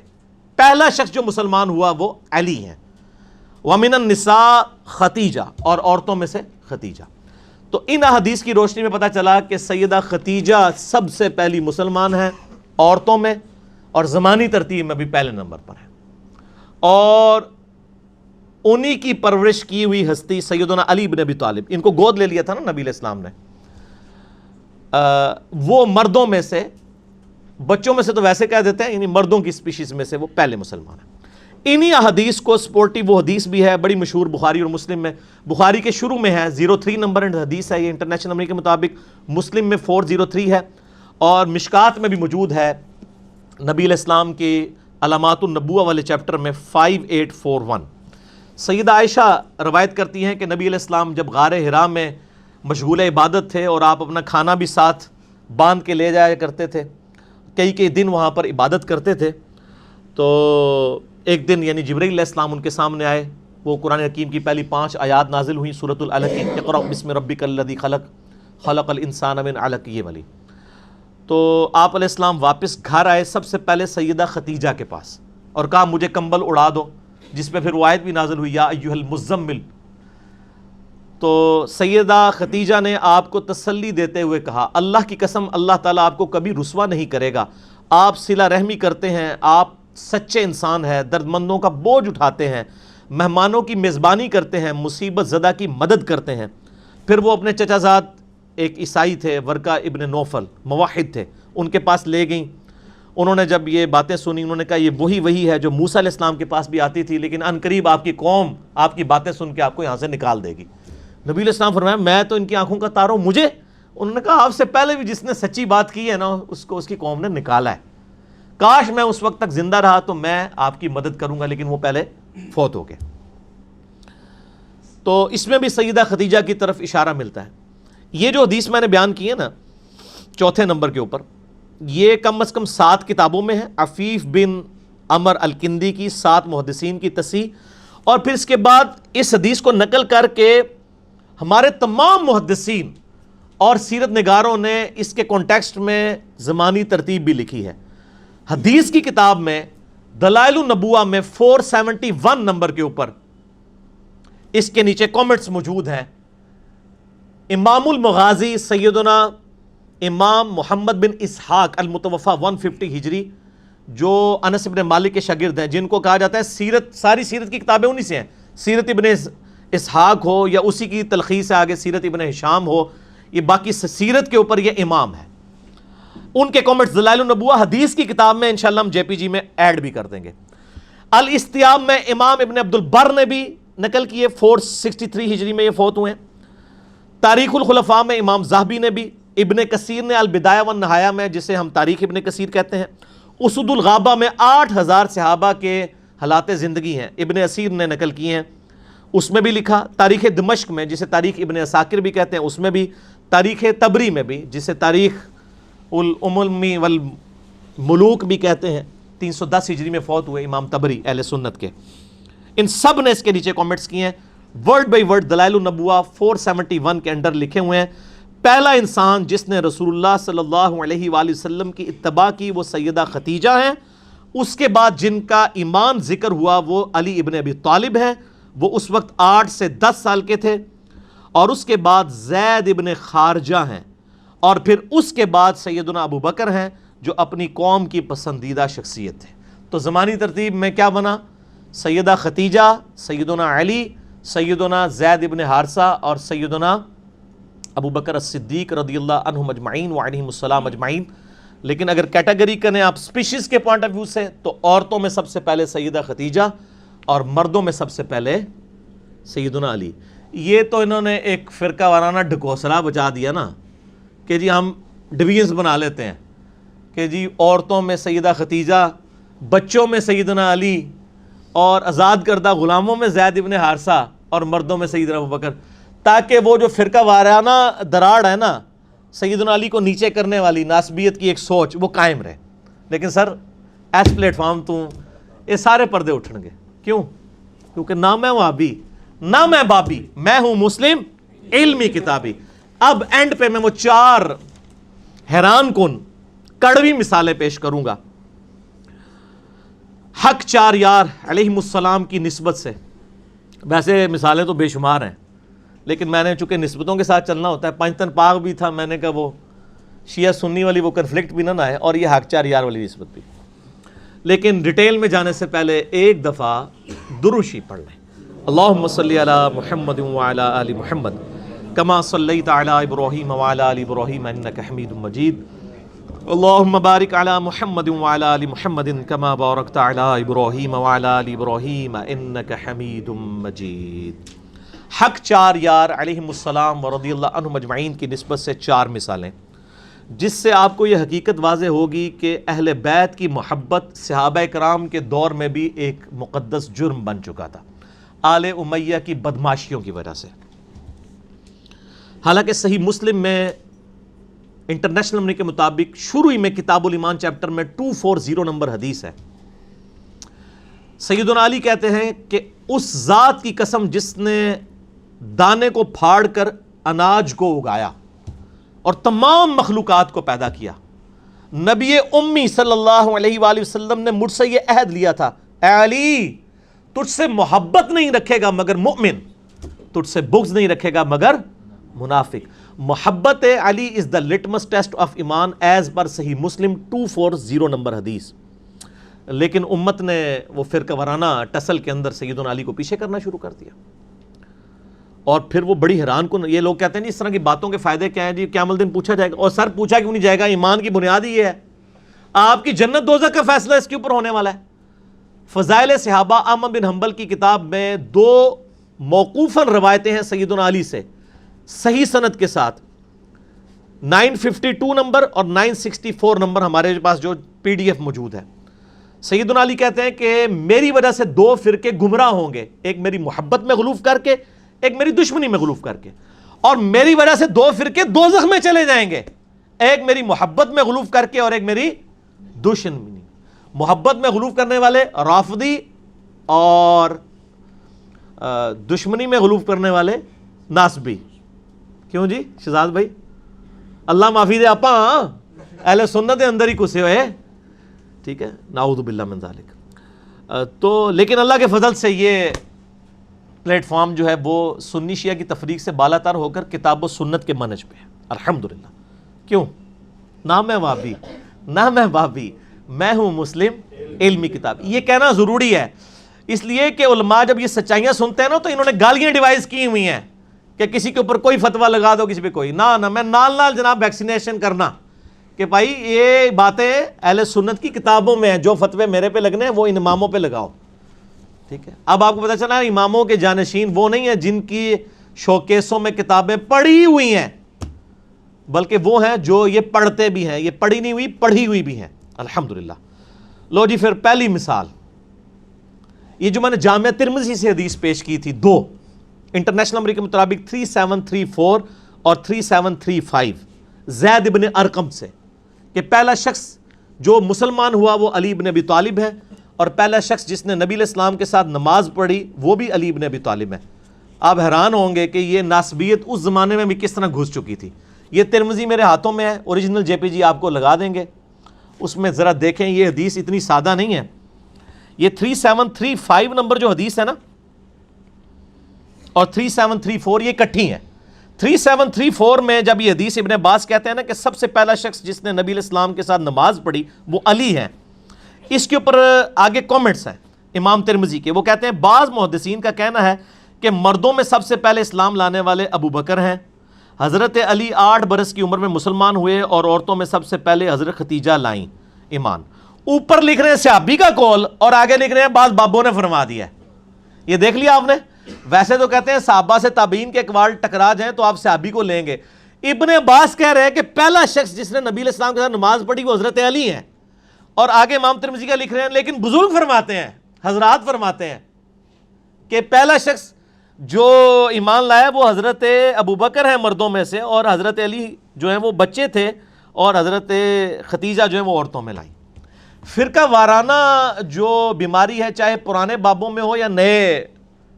پہلا شخص جو مسلمان ہوا وہ علی ہیں. ومن النساء ختیجہ, اور عورتوں میں سے ختیجہ. تو ان حدیث کی روشنی میں پتہ چلا کہ سیدہ ختیجہ سب سے پہلی مسلمان ہیں عورتوں میں, اور زمانی ترتیب میں بھی پہلے نمبر پر ہیں. اور انہی کی پرورش کی ہوئی ہستی سیدنا علی بن ابی طالب, ان کو گود لے لیا تھا نا نبی علیہ السلام نے, وہ مردوں میں سے, بچوں میں سے تو ویسے کہہ دیتے ہیں, یعنی مردوں کی سپیشیز میں سے وہ پہلے مسلمان ہیں. انہی حدیث کو سپورٹیو وہ حدیث بھی ہے بڑی مشہور بخاری اور مسلم میں. بخاری کے شروع میں ہے 03 نمبر حدیث ہے, یہ انٹرنیشنل نمبر کے مطابق. مسلم میں 403 ہے, اور مشکات میں بھی موجود ہے نبی علیہ السلام کے علامات النبوہ والے چیپٹر میں 5841. سیدہ عائشہ روایت کرتی ہیں کہ نبی علیہ السلام جب غار حرا میں مشغول عبادت تھے اور آپ اپنا کھانا بھی ساتھ باندھ کے لے جایا کرتے تھے, کئی دن وہاں پر عبادت کرتے تھے. تو ایک دن یعنی جبرائیل علیہ السلام ان کے سامنے آئے, وہ قرآن حکیم کی پہلی 5 آیات نازل ہوئیں سورۃ العلق کی, اقرأ بسم ربک الذی خلق خلق الانسان من علق, یہ والی. تو آپ علیہ السلام واپس گھر آئے سب سے پہلے سیدہ ختیجہ کے پاس اور کہا مجھے کمبل اڑا دو, جس پہ پھر وہ آیت بھی نازل ہوئی یا ایھا المزمل. تو سیدہ ختیجہ نے آپ کو تسلی دیتے ہوئے کہا اللہ کی قسم اللہ تعالیٰ آپ کو کبھی رسوا نہیں کرے گا, آپ صلہ رحمی کرتے ہیں, آپ سچے انسان ہیں, درد مندوں کا بوجھ اٹھاتے ہیں, مہمانوں کی میزبانی کرتے ہیں, مصیبت زدہ کی مدد کرتے ہیں. پھر وہ اپنے چچا زاد ایک عیسائی تھے ورقہ ابن نوفل, موحد تھے, ان کے پاس لے گئیں. انہوں نے جب یہ باتیں سنی انہوں نے کہا یہ وہی ہے جو موسیٰ علیہ السلام کے پاس بھی آتی تھی, لیکن ان قریب آپ کی قوم آپ کی باتیں سن کے آپ کو یہاں سے نکال دے گی. نبی علیہ السلام فرمایا میں تو ان کی آنکھوں کا تارا ہوں, مجھے. انہوں نے کہا آپ سے پہلے بھی جس نے سچی بات کی ہے نا اس کو اس کی قوم نے نکالا ہے, کاش میں اس وقت تک زندہ رہا تو میں آپ کی مدد کروں گا, لیکن وہ پہلے فوت ہو گئے. تو اس میں بھی سیدہ ختیجہ کی طرف اشارہ ملتا ہے. یہ جو حدیث میں نے بیان کی ہے نا 4 نمبر کے اوپر, یہ کم از کم 7 کتابوں میں ہے. عفیف بن عمر الکندی کی 7 محدثین کی تصحیح, اور پھر اس کے بعد اس حدیث کو نقل کر کے ہمارے تمام محدثین اور سیرت نگاروں نے اس کے کانٹیکسٹ میں زمانی ترتیب بھی لکھی ہے. حدیث کی کتاب میں دلائل النبوہ میں 471 نمبر کے اوپر اس کے نیچے کامنٹس موجود ہیں. امام المغازی سیدنا امام محمد بن اسحاق المتوفی 150 ہجری, جو انس بن مالک کے شاگرد ہیں, جن کو کہا جاتا ہے سیرت, ساری سیرت کی کتابیں انہی سے ہیں, سیرت ابن اسحاق ہو یا اسی کی تلخیص سے آگے سیرت ابن ہشام ہو, یہ باقی سیرت کے اوپر یہ امام ہے. ان کے کامنٹس دلائل النبوہ حدیث کی کتاب میں انشاءاللہ ہم JPG میں ایڈ بھی کر دیں گے. الاستیاب میں امام ابن عبد البر نے بھی نقل کیے, 463 ہجری میں یہ فوت ہوئے ہیں. تاریخ الخلفاء میں امام ذہبی نے بھی ابن کثیر نے البدایہ والنہایہ میں، جسے ہم تاریخ ابن کثیر کہتے ہیں، اسد الغابہ میں 8000 صحابہ کے حالات زندگی ہیں، ابن اسیر نے نقل کی ہیں، اس میں بھی لکھا۔ تاریخ دمشق میں، جسے تاریخ ابن عساکر بھی کہتے ہیں، اس میں بھی، تاریخ تبری میں بھی، جسے تاریخ الامم والملوک بھی کہتے ہیں، 310 ہجری میں فوت ہوئے امام تبری اہل سنت کے، ان سب نے اس کے نیچے کامنٹس کیے ہیں، ورڈ بائی ورڈ دلائل النبوہ 471 کے انڈر لکھے ہوئے ہیں۔ پہلا انسان جس نے رسول اللہ صلی اللہ علیہ وآلہ وسلم کی اتباع کی وہ سیدہ خدیجہ ہیں، اس کے بعد جن کا ایمان ذکر ہوا وہ علی ابن ابی طالب ہیں، وہ اس وقت 8 سے 10 سال کے تھے، اور اس کے بعد زید ابن خارجہ ہیں، اور پھر اس کے بعد سیدنا ابو بکر ہیں جو اپنی قوم کی پسندیدہ شخصیت ہے۔ تو زمانی ترتیب میں کیا بنا؟ سیدہ خدیجہ، سیدنا علی، سیدنا زید ابن حارثہ اور سیدنا ابو بکر الصدیق رضی اللہ عنہم اجمعین وعلیہم السلام اجمعین۔ لیکن اگر کیٹیگری کریں آپ سپیشیز کے پوائنٹ آف ویو سے، تو عورتوں میں سب سے پہلے سیدہ خدیجہ اور مردوں میں سب سے پہلے سیدنا علی۔ یہ تو انہوں نے ایک فرقہ وارانہ ڈھکوسلا بچا دیا نا، کہ جی ہم ڈویژنز بنا لیتے ہیں کہ جی عورتوں میں سیدہ خدیجہ، بچوں میں سیدنا علی، اور آزاد کردہ غلاموں میں زید ابن حارثہ، اور مردوں میں سیدنا ابو بکر، تاکہ وہ جو فرقہ وارانہ دراڑ ہے نا سیدنا علی کو نیچے کرنے والی ناسبیت کی ایک سوچ، وہ قائم رہے۔ لیکن سر ایس پلیٹ فارم تو یہ سارے پردے اٹھن گے، کیوں؟ کیونکہ نہ میں وہابی نہ میں بابی، میں ہوں مسلم علمی کتابی۔ اب اینڈ پہ میں وہ 4 حیران کن کڑوی مثالیں پیش کروں گا حق 4 یار علیہم السلام کی نسبت سے۔ ویسے مثالیں تو بے شمار ہیں، لیکن میں نے چونکہ نسبتوں کے ساتھ چلنا ہوتا ہے، پنجتن پاک بھی تھا، میں نے کہا وہ شیعہ سنی والی وہ کنفلکٹ بھی نہ آئے، اور یہ حق 4 یار والی نسبت بھی۔ لیکن ڈیٹیل میں جانے سے پہلے ایک دفعہ درود پڑھ لیں۔ اللہم صلی علی محمد وعلی آل محمد کما صلیت علی ابراہیم وعلی آل ابراہیم انک حمید مجید، اللہم بارک علی محمد وعلی آل محمد کما بارکت علی ابراہیم وعلی آل ابراہیم انک حمید مجید۔ حق 4 یار علیہم السلام ورضی اللہ عنہم اجمعین کی نسبت سے 4 مثالیں، جس سے آپ کو یہ حقیقت واضح ہوگی کہ اہل بیت کی محبت صحابہ کرام کے دور میں بھی ایک مقدس جرم بن چکا تھا، آل امیہ کی بدماشیوں کی وجہ سے۔ حالانکہ صحیح مسلم میں انٹرنیشنل نمبر کے مطابق شروع میں کتاب الایمان چیپٹر میں 240 نمبر حدیث ہے، سیدنا علی کہتے ہیں کہ اس ذات کی قسم جس نے دانے کو پھاڑ کر اناج کو اگایا اور تمام مخلوقات کو پیدا کیا، نبی امی صلی اللہ علیہ وآلہ وسلم نے مجھ سے یہ عہد لیا تھا، اے علی تجھ سے محبت نہیں رکھے گا مگر مومن، تجھ سے بغض نہیں رکھے گا مگر منافق۔ محبت علی از دا لٹمس ٹیسٹ آف ایمان ایز پر صحیح مسلم 240 نمبر حدیث۔ لیکن امت نے وہ فرقہ وارانہ ٹسل کے اندر سیدنا علی کو پیچھے کرنا شروع کر دیا، اور پھر وہ بڑی حیران کن، یہ لوگ کہتے ہیں اس طرح کی باتوں کے فائدے کیا ہیں جی، قیامت الدین پوچھا جائے گا، اور سر پوچھا کیوں نہیں جائے گا؟ ایمان کی بنیاد ہی یہ ہے، آپ کی جنت دوزخ کا فیصلہ اس کے اوپر ہونے والا ہے۔ فضائل صحابہ احمد بن حنبل کی کتاب میں 2 موقوفاً روایتیں ہیں سیدنا علی سے صحیح سند کے ساتھ، 952 نمبر اور 964 نمبر ہمارے پاس جو PDF موجود ہے۔ سیدنا علی کہتے ہیں کہ میری وجہ سے 2 فرقے گمراہ ہوں گے، ایک میری محبت میں غلوف کر کے، ایک میری دشمنی میں غلوف کر کے، اور میری وجہ سے 2 فرقے دوزخ میں چلے جائیں گے، ایک میری محبت میں غلوف کر کے اور ایک میری دشمنی۔ محبت میں غلوف کرنے والے رافضی، اور دشمنی میں غلوف کرنے والے ناسبی۔ کیوں جی شہزاد بھائی؟ اللہ معافی دے آپا اہل سنت دے اندر ہی کسے ہوئے، ٹھیک ہے، نعوذ باللہ من ذالک۔ تو لیکن اللہ کے فضل سے یہ پلیٹ فارم جو ہے وہ سنی شیعہ کی تفریق سے بالا تر ہو کر کتاب و سنت کے منہج پہ ہے، الحمدللہ۔ کیوں؟ نہ میں وہابی نہ میں بابی، میں ہوں مسلم علمی کتاب۔ یہ کہنا ضروری ہے اس لیے کہ علماء جب یہ سچائیاں سنتے ہیں نا تو انہوں نے گالیاں ڈیوائز کی ہوئی ہیں کہ کسی کے اوپر کوئی فتویٰ لگا دو، کسی پہ کوئی نہ میں نال جناب ویکسینیشن کرنا کہ بھائی یہ باتیں اہل سنت کی کتابوں میں ہیں، جو فتوے میرے پہ لگنے ہیں وہ ان اماموں پہ لگاؤ، ٹھیک ہے۔ اب آپ کو پتہ چلا اماموں کے جانشین وہ نہیں ہیں جن کی شوکیسوں میں کتابیں پڑھی ہوئی ہیں، بلکہ وہ ہیں جو یہ پڑھتے بھی ہیں, یہ پڑھی نہیں ہوئی پڑھی ہوئی بھی ہیں الحمدللہ. لو جی پھر پہلی مثال, یہ جو میں نے جامعہ ترمذی سے حدیث پیش کی تھی, دو انٹرنیشنل نمبر کے مطابق 3734 اور 3735 زید ابن ارقم سے, کہ پہلا شخص جو مسلمان ہوا وہ علی ابن ابی طالب ہے, اور پہلا شخص جس نے نبی علیہ السلام کے ساتھ نماز پڑھی وہ بھی علی ابن ابی طالب ہے. آپ حیران ہوں گے کہ یہ ناسبیت اس زمانے میں بھی کس طرح گھس چکی تھی. یہ ترمذی میرے ہاتھوں میں ہے, اوریجنل جے پی جی آپ کو لگا دیں گے, اس میں ذرا دیکھیں یہ حدیث اتنی سادہ نہیں ہے. یہ 3735 نمبر جو حدیث ہے نا اور 3734 یہ کٹھی ہیں. 3734 میں جب یہ حدیث ابن عباس کہتے ہیں نا کہ سب سے پہلا شخص جس نے نبی علیہ السلام کے ساتھ نماز پڑھی وہ علی ہے, اس کے اوپر آگے کومنٹس ہیں امام ترمذی کے. وہ کہتے ہیں بعض محدثین کا کہنا ہے کہ مردوں میں سب سے پہلے اسلام لانے والے ابو بکر ہیں, حضرت علی 8 برس کی عمر میں مسلمان ہوئے, اور عورتوں میں سب سے پہلے حضرت ختیجہ لائیں ایمان. اوپر لکھ رہے ہیں صحابی کا قول اور آگے لکھ رہے ہیں بعض بابوں نے فرما دیا ہے. یہ دیکھ لیا آپ نے. ویسے تو کہتے ہیں صحابہ سے تابعین کے اقوال ٹکرا جائیں تو آپ صحابی کو لیں گے. ابن عباس کہہ رہے ہیں کہ پہلا شخص جس نے نبی علیہ السلام کے ساتھ نماز پڑھی وہ حضرت علی ہیں, اور آگے امام ترمذی کا لکھ رہے ہیں لیکن بزرگ فرماتے ہیں, حضرات فرماتے ہیں کہ پہلا شخص جو ایمان لایا وہ حضرت ابو بکر ہیں مردوں میں سے, اور حضرت علی جو ہیں وہ بچے تھے, اور حضرت ختیجہ جو ہیں وہ عورتوں میں لائیں. فرقہ وارانہ جو بیماری ہے, چاہے پرانے بابوں میں ہو یا نئے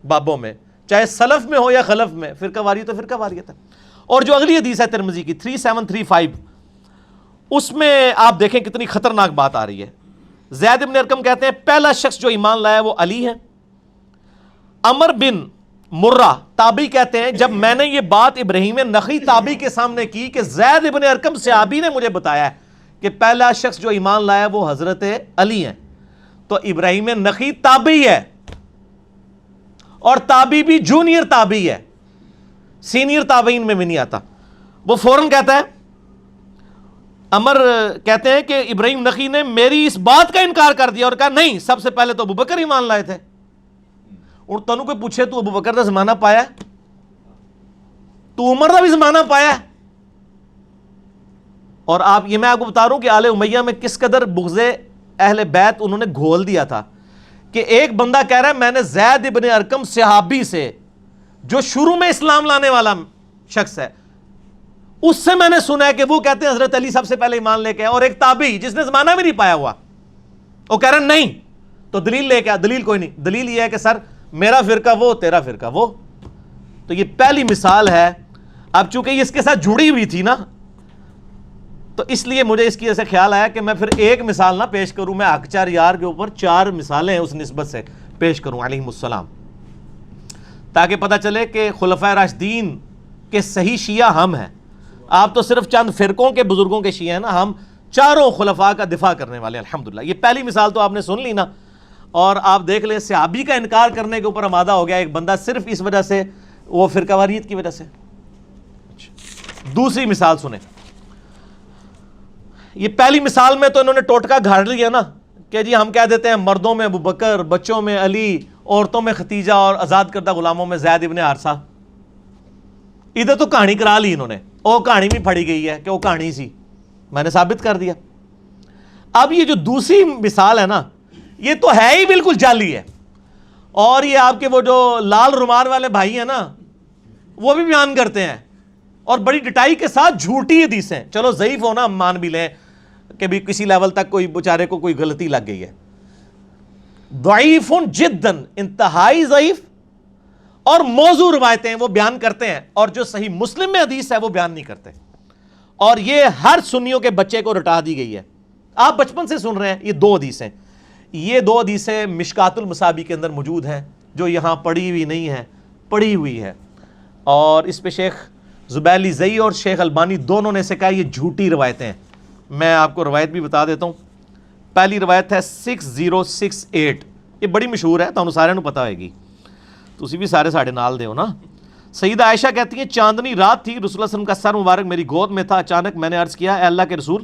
بابوں میں, چاہے سلف میں ہو یا خلف میں, فرقہ واریت تو فرقہ واریت ہے. اور جو اگلی حدیث ہے ترمذی کی 3735, اس میں آپ دیکھیں کتنی خطرناک بات آ رہی ہے. زید بن ارقم کہتے ہیں پہلا شخص جو ایمان لایا وہ علی ہے. عمر بن مرہ تابعی کہتے ہیں جب میں نے یہ بات ابراہیم نخعی تابعی کے سامنے کی کہ زید بن ارقم صحابی نے مجھے بتایا ہے کہ پہلا شخص جو ایمان لایا وہ حضرت علی ہیں, تو ابراہیم نخعی تابعی ہے, اور تابعی بھی جونیئر تابعی ہے, سینئر تابعین میں بھی نہیں آتا. وہ فوراً کہتا ہے, عمر کہتے ہیں کہ ابراہیم نخعی نے میری اس بات کا انکار کر دیا اور کہا نہیں, سب سے پہلے تو ابو بکر ایمان لائے تھے. اور تنوں کوئی پوچھے تو ابو بکر کا زمانہ پایا ہے, تو عمر کا بھی زمانہ پایا ہے. اور یہ میں آپ کو بتا رہا ہوں کہ آل امیہ میں کس قدر بغض اہل بیت انہوں نے گھول دیا تھا, کہ ایک بندہ کہہ رہا ہے میں نے زید ابن ارقم صحابی سے, جو شروع میں اسلام لانے والا شخص ہے, اس سے میں نے سنا ہے کہ وہ کہتے ہیں حضرت علی سب سے پہلے ایمان لے کے آئے, اور ایک تابعی جس نے زمانہ بھی نہیں پایا ہوا وہ کہہ رہا ہے نہیں, تو دلیل لے کے آ. دلیل کوئی نہیں, دلیل یہ ہے کہ سر میرا فرقہ وہ تیرا فرقہ وہ. تو یہ پہلی مثال ہے. اب چونکہ یہ اس کے ساتھ جڑی ہوئی تھی نا, تو اس لیے مجھے اس کی ایسے خیال آیا کہ میں پھر ایک مثال نہ پیش کروں, میں حق یار کے اوپر 4 مثالیں اس نسبت سے پیش کروں علیہم السلام, تاکہ پتہ چلے کہ خلفائے راشدین کے صحیح شیعہ ہم ہیں. آپ تو صرف چند فرقوں کے بزرگوں کے شیعہ ہیں نا, ہم چاروں خلفاء کا دفاع کرنے والے الحمدللہ. یہ پہلی مثال تو آپ نے سن لی نا, اور آپ دیکھ لیں صحابی کا انکار کرنے کے اوپر آمادہ ہو گیا ایک بندہ صرف اس وجہ سے, وہ فرقہ واریت کی وجہ سے. دوسری مثال سنیں. یہ پہلی مثال میں تو انہوں نے ٹوٹکا گھاڑ لیا نا کہ جی ہم کہہ دیتے ہیں مردوں میں ابو بکر, بچوں میں علی, عورتوں میں ختیجہ, اور آزاد کردہ غلاموں میں زید ابن حارثہ. ادھر تو کہانی کرا لی انہوں نے, وہ کہانی بھی پڑھی گئی ہے کہ وہ کہانی سی, میں نے ثابت کر دیا. اب یہ جو دوسری مثال ہے نا, یہ تو ہے ہی بالکل جعلی ہے, اور یہ آپ کے وہ جو لال رومال والے بھائی ہیں نا وہ بھی بیان کرتے ہیں, اور بڑی ڈٹائی کے ساتھ جھوٹی حدیثیں. چلو ضعیف ہونا ہم مان بھی لیں کہ بھی کسی لیول تک کوئی بیچارے کو کوئی غلطی لگ گئی ہے. ضعیف جداً, انتہائی ضعیف, اور موضوع روایتیں وہ بیان کرتے ہیں, اور جو صحیح مسلم میں حدیث ہے وہ بیان نہیں کرتے. اور یہ ہر سنیوں کے بچے کو رٹا دی گئی ہے. آپ بچپن سے سن رہے ہیں. یہ 2 حدیثیں, یہ 2 حدیثیں مشکات المصابی کے اندر موجود ہیں, جو یہاں پڑھی ہوئی نہیں ہے, پڑھی ہوئی ہے. اور اس پہ شیخ زبیلی زئی اور شیخ البانی دونوں نے سے کہا یہ جھوٹی روایتیں ہیں. میں آپ کو روایت بھی بتا دیتا ہوں. پہلی روایت ہے 6068, یہ بڑی مشہور ہے, تو سارے پتہ ہوئے گی, تسی بھی سارے ساڑھے نال دے ہو نا. سیدہ عائشہ کہتی ہیں چاندنی رات تھی, رسول اللہ صلی اللہ علیہ وسلم کا سر مبارک میری گود میں تھا. اچانک میں نے عرض کیا اے اللہ کے رسول,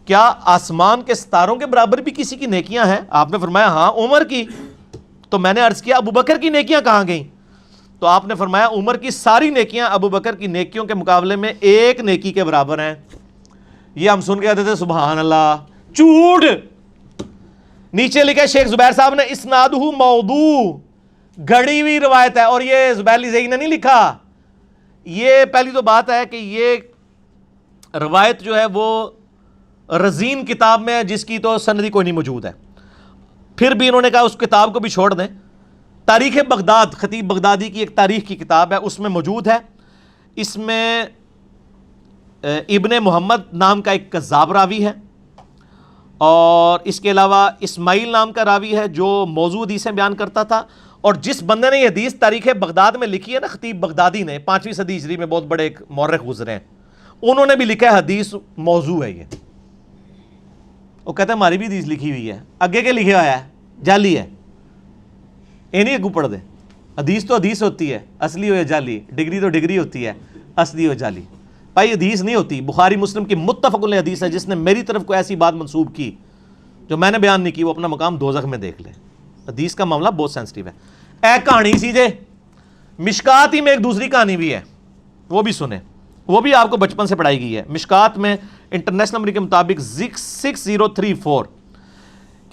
کیا آسمان کے ستاروں کے برابر بھی کسی کی نیکیاں ہیں؟ آپ نے فرمایا ہاں, عمر کی. تو میں نے عرض کیا ابو بکر کی نیکیاں کہاں گئیں؟ تو آپ نے فرمایا عمر کی ساری نیکیاں ابو بکر کی نیکیوں کے مقابلے میں ایک نیکی کے برابر ہیں. یہ ہم سن کے کہتے تھے سبحان اللہ. جھوٹ. نیچے لکھا ہے شیخ زبیر صاحب نے اسنادہ موضوع، گھڑی ہوئی روایت ہے. اور یہ زبیر علی زئی نے نہیں لکھا. یہ پہلی تو بات ہے کہ یہ روایت جو ہے وہ رزین کتاب میں ہے جس کی تو سندی کوئی نہیں موجود ہے. پھر بھی انہوں نے کہا اس کتاب کو بھی چھوڑ دیں. تاریخ بغداد، خطیب بغدادی کی ایک تاریخ کی کتاب ہے، اس میں موجود ہے. اس میں ابن محمد نام کا ایک کذاب راوی ہے، اور اس کے علاوہ اسماعیل نام کا راوی ہے جو موضوع حدیثیں بیان کرتا تھا. اور جس بندے نے یہ حدیث تاریخ بغداد میں لکھی ہے نا، خطیب بغدادی نے 5ویں صدی ہجری میں بہت بڑے ایک مورخ گزرے ہیں، انہوں نے بھی لکھا ہے حدیث موضوع ہے. یہ وہ کہتے ہیں ہماری بھی حدیث لکھی ہوئی ہے. اگے کے لکھا ہوا ہے جعلی ہے. یہ نہیں اگو پڑھ دے. حدیث تو حدیث ہوتی ہے، اصلی ہو یا جعلی. ڈگری تو ڈگری ہوتی ہے، اصلی ہو جعلی. بھائی حدیث نہیں ہوتی. بخاری مسلم کی متفق علیہ حدیث ہے. جس نے میری طرف کوئی ایسی بات منسوب کی جو میں نے بیان نہیں کی، وہ اپنا مقام دوزخ میں دیکھ لے. حدیث کا معاملہ بہت سینسٹیو ہے. اے کہانی سی جے مشکات ہی میں ایک دوسری کہانی بھی ہے، وہ بھی سنیں. وہ بھی آپ کو بچپن سے پڑھائی گئی ہے. مشکات میں انٹرنیشنل نمبر کے مطابق 6034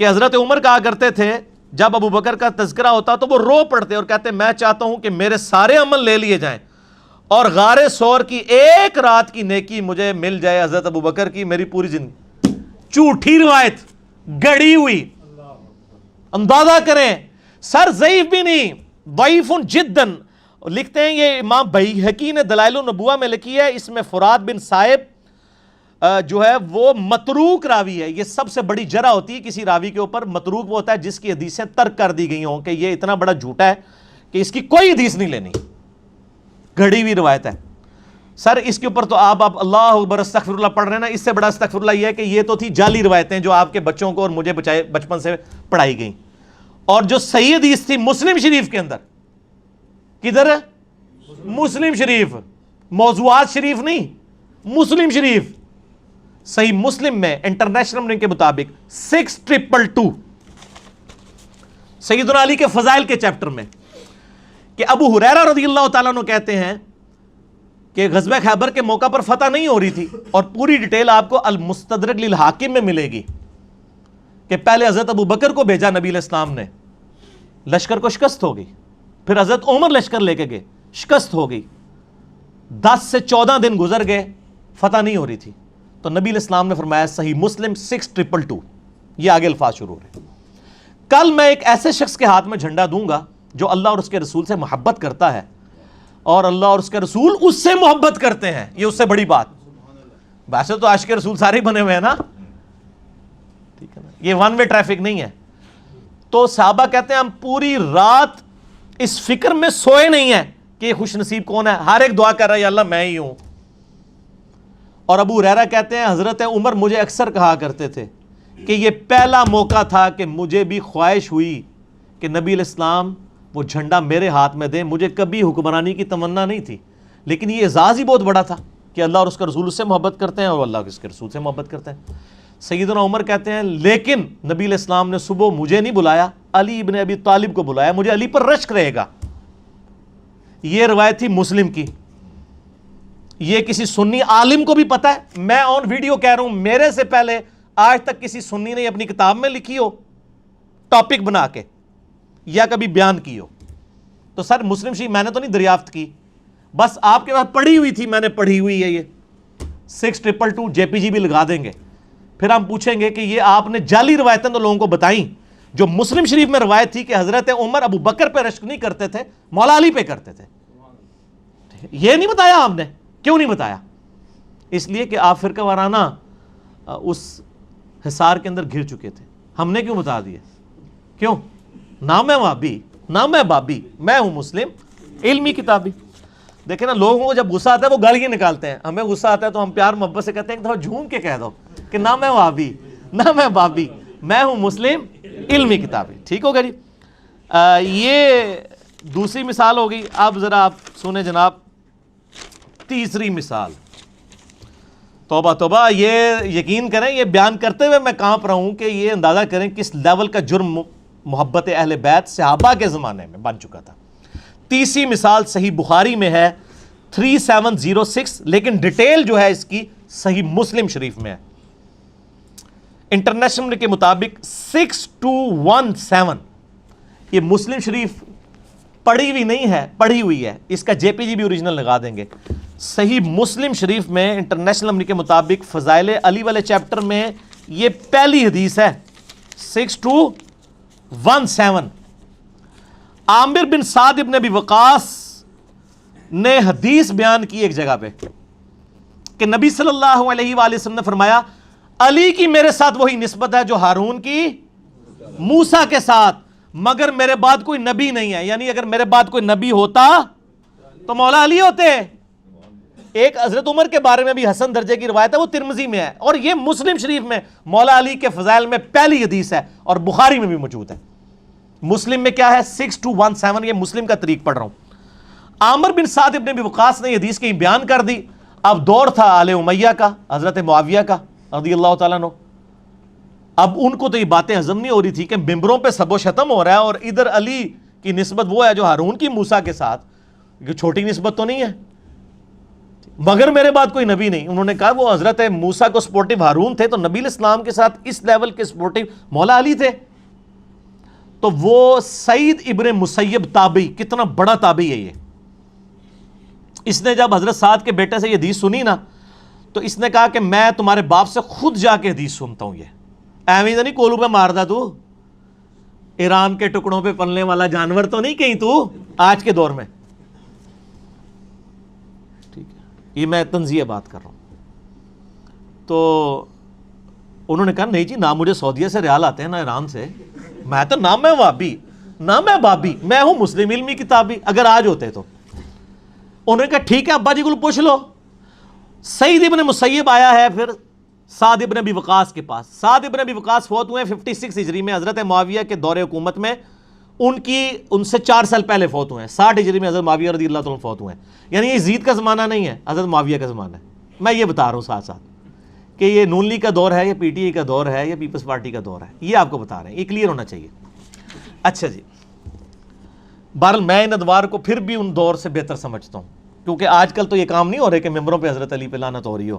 کہ حضرت عمر کہا کرتے تھے جب ابو بکر کا تذکرہ ہوتا تو وہ رو پڑتے اور کہتے میں چاہتا ہوں کہ میرے سارے عمل لے لیے جائیں اور غار ثور کی ایک رات کی نیکی مجھے مل جائے حضرت ابو بکر کی میری پوری زندگی. جھوٹی روایت، گڑی ہوئی. اندازہ کریں سر، ضعیف بھی نہیں، ضعیف جدن. لکھتے ہیں یہ امام بیہقی نے دلائل النبوہ میں لکھی ہے. اس میں فرات بن صائب جو ہے وہ متروک راوی ہے. یہ سب سے بڑی جرح ہوتی ہے کسی راوی کے اوپر. متروک وہ ہوتا ہے جس کی حدیثیں ترک کر دی گئی ہوں کہ یہ اتنا بڑا جھوٹا ہے کہ اس کی کوئی حدیث نہیں لینی. گھڑی ہوئی روایت ہے. سر اس کے اوپر تو آپ اللہ اکبر استغفر اللہ پڑھ رہے ہیں نا، اس سے بڑا استغفر اللہ یہ ہے کہ یہ تو تھی جعلی روایتیں جو آپ کے بچوں کو اور مجھے بچپن سے پڑھائی گئیں. اور جو صحیح حدیث تھی مسلم شریف کے اندر، کدھر ہے؟ مسلم شریف. موضوعات شریف نہیں، مسلم شریف. صحیح مسلم میں انٹرنیشنل نمبر کے مطابق 6222 سیدنا علی کے فضائل کے چیپٹر میں کہ ابو ہریرہ رضی اللہ تعالیٰ عنہ کہتے ہیں کہ غزوہ خیبر کے موقع پر فتح نہیں ہو رہی تھی، اور پوری ڈیٹیل آپ کو المستدرک للحاکم میں ملے گی کہ پہلے حضرت ابو بکر کو بھیجا نبی علیہ السلام نے، لشکر کو شکست ہو گئی. پھر حضرت عمر لشکر لے کے گئے، شکست ہو گئی. 10 سے 14 دن گزر گئے، فتح نہیں ہو رہی تھی. تو نبی علیہ السلام نے فرمایا صحیح مسلم 6222. یہ آگے الفاظ شروع ہو رہے ہیں. کل میں ایک ایسے شخص کے ہاتھ میں جھنڈا دوں گا جو اللہ اور اس کے رسول سے محبت کرتا ہے اور اللہ اور اس کے رسول اس سے محبت کرتے ہیں. یہ اس سے بڑی بات. ویسے تو عاشق رسول سارے بنے ہوئے ہیں نا، ٹھیک ہے نا، یہ ون وے ٹریفک نہیں ہے. تو صحابہ کہتے ہیں ہم پوری رات اس فکر میں سوئے نہیں ہیں کہ یہ خوش نصیب کون ہے. ہر ایک دعا کر رہا ہے یا اللہ میں ہی ہوں. اور ابو ہریرہ کہتے ہیں حضرت عمر مجھے اکثر کہا کرتے تھے کہ یہ پہلا موقع تھا کہ مجھے بھی خواہش ہوئی کہ نبی علیہ السلام وہ جھنڈا میرے ہاتھ میں دیں. مجھے کبھی حکمرانی کی تمنا نہیں تھی، لیکن یہ اعزاز ہی بہت بڑا تھا کہ اللہ اور اس کا رسول اس سے محبت کرتے ہیں اور اللہ اور اس کے رسول سے محبت کرتے ہیں. سیدنا عمر کہتے ہیں لیکن نبی علیہ السلام نے صبح مجھے نہیں بلایا، علی ابن ابی طالب کو بلایا، مجھے علی پر رشک رہے گا. یہ روایت تھی مسلم کی. یہ کسی سنی عالم کو بھی پتا ہے. میں آن ویڈیو کہہ رہا ہوں میرے سے پہلے آج تک کسی سنی نے اپنی کتاب میں لکھی ہو ٹاپک بنا کے یا کبھی بیان کی ہو. تو سر مسلم شریف میں نے تو نہیں دریافت کی، بس آپ کے پاس پڑھی ہوئی تھی، میں نے پڑھی ہوئی ہے. یہ 6222 JPG بھی لگا دیں گے. پھر ہم پوچھیں گے کہ یہ آپ نے جعلی روایتیں تو لوگوں کو بتائیں جو مسلم شریف میں روایت تھی کہ حضرت عمر ابو بکر پہ رشک نہیں کرتے تھے، مولا علی پہ کرتے تھے. یہ نہیں بتایا آپ نے. کیوں نہیں بتایا؟ اس لیے کہ آپ فرقہ وارانہ اس حصار کے اندر گھر چکے تھے. ہم نے کیوں بتا دیا؟ کیوں؟ نہ میں وہابی نہ میں بابی، میں ہوں مسلم علمی کتابی. دیکھیں نا لوگوں کو جب غصہ آتا ہے وہ گالیاں نکالتے ہیں. ہمیں غصہ آتا ہے تو ہم پیار محبت سے کہتے ہیں کہ تھوڑا جھوم کے کہہ دو کہ نہ میں وہابی نہ میں بابی، میں ہوں مسلم علمی کتابی. ٹھیک ہوگا جی. یہ دوسری مثال ہوگی. اب ذرا آپ سنیں جناب تیسری مثال. توبہ توبہ، یہ یقین کریں یہ بیان کرتے ہوئے میں کانپ رہا ہوں کہ یہ اندازہ کریں کس لیول کا جرم محبت اہل بیت صحابہ کے زمانے میں بن چکا تھا. تیسری مثال صحیح بخاری میں ہے 3706، لیکن ڈیٹیل جو ہے اس کی صحیح مسلم شریف میں ہے. انٹرنیشنل کے مطابق 6217. یہ مسلم شریف پڑھی ہوئی نہیں ہے، پڑھی ہوئی ہے، اس کا جے پی جی بھی اوریجنل لگا دیں گے. صحیح مسلم شریف میں انٹرنیشنل نمبر کے مطابق فضائل علی والے چیپٹر میں یہ پہلی حدیث ہے 6217. عامر بن سعد ابن ابی وقاص نے حدیث بیان کی ایک جگہ پہ کہ نبی صلی اللہ علیہ وآلہ وسلم نے فرمایا علی کی میرے ساتھ وہی نسبت ہے جو ہارون کی موسیٰ کے ساتھ، مگر میرے بعد کوئی نبی نہیں ہے. یعنی اگر میرے بعد کوئی نبی ہوتا تو مولا علی ہوتے. ایک حضرت عمر کے بارے میں بھی حسن درجے کی روایت ہے، وہ ترمذی میں ہے، اور یہ مسلم شریف میں مولا علی کے فضائل میں پہلی حدیث ہے اور بخاری میں بھی موجود ہے. مسلم میں کیا ہے 6217، یہ مسلم کا طریق پڑھ رہا ہوں. عامر بن سعد ابن ابی وقاص نے یہ حدیث کہیں بیان کر دی. اب دور تھا آل امیہ کا، حضرت معاویہ کا رضی اللہ تعالیٰ عنہ. اب ان کو تو یہ باتیں ہضم نہیں ہو رہی تھی کہ ممبروں پہ سب و شتم ہو رہا ہے اور ادھر علی کی نسبت وہ ہے جو ہارون کی موسیٰ کے ساتھ، یہ چھوٹی نسبت تو نہیں ہے، مگر میرے بعد کوئی نبی نہیں. انہوں نے کہا وہ حضرت موسیٰ کو سپورٹیو ہارون تھے تو نبی الاسلام کے ساتھ اس لیول کے سپورٹیو مولا علی تھے. تو وہ سعید ابن مسیب تابعی، کتنا بڑا تابعی ہے یہ، اس نے جب حضرت سعد کے بیٹے سے یہ حدیث سنی نا تو اس نے کہا کہ میں تمہارے باپ سے خود جا کے حدیث سنتا ہوں. یہ ایویں تو نہیں کولو پہ ماردا تو، ایران کے ٹکڑوں پہ پلنے والا جانور تو نہیں کہیں تو آج کے دور میں. ٹھیک ہے، یہ میں تنزیہ بات کر رہا ہوں. تو انہوں نے کہا نہیں جی، نہ مجھے سعودیہ سے ریال آتے ہیں نہ ایران سے، میں تو نہ میں وابی نہ میں بابی، میں ہوں مسلم علمی کتابی، اگر آج ہوتے تو. انہوں نے کہا ٹھیک ہے ابا جی کو پوچھ لو. سعید ابن مسیب آیا ہے پھر سعد ابن ابی وقاص کے پاس. سعد ابن ابی وقاص فوت ہوئے 56 ہجری میں، حضرت معاویہ کے دور حکومت میں ان سے 4 سال پہلے فوت ہوئے ہیں. 60 ہجری میں حضرت معاویہ رضی اللہ تعالیٰ فوت ہوئے ہیں. یعنی یہ یزید کا زمانہ نہیں ہے، حضرت معاویہ کا زمانہ ہے. میں یہ بتا رہا ہوں ساتھ ساتھ کہ یہ نون لیگ کا دور ہے، یہ پی ٹی آئی کا دور ہے، یہ پیپلز پارٹی کا دور ہے، یہ آپ کو بتا رہے ہیں، یہ کلیئر ہونا چاہیے. اچھا جی، بہرحال میں ان ادوار کو پھر بھی ان دور سے بہتر سمجھتا ہوں، کیونکہ آج کل تو یہ کام نہیں ہو رہے کہ ممبروں پہ حضرت علی پہ لعنت ہو رہی ہو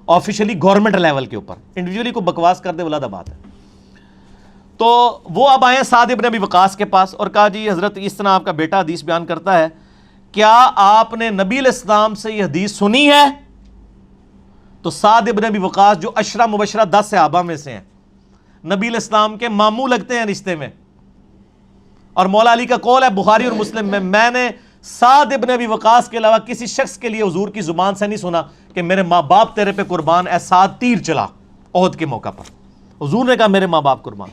آفیشلی گورنمنٹ لیول کے اوپر. انڈیویجولی کو بکواس کر دے ولادہ بات ہے. تو وہ اب آئے سعد ابن ابی وقاص کے پاس اور کہا جی حضرت اس طرح آپ کا بیٹا حدیث بیان کرتا ہے، کیا آپ نے نبی علیہ السلام سے یہ حدیث سنی ہے؟ تو سعد ابن ابی وقاص جو عشرہ مبشرہ 10 صحابہ میں سے ہیں، نبی علیہ السلام کے ماموں لگتے ہیں رشتے میں، اور مولا علی کا قول ہے بخاری اور مسلم میں نے سعد ابن ابی وقاص کے علاوہ کسی شخص کے لیے حضور کی زبان سے نہیں سنا کہ میرے ماں باپ تیرے پہ قربان، اے سعد تیر چلا احد کے موقع پر. حضور نے کہا میرے ماں باپ قربان.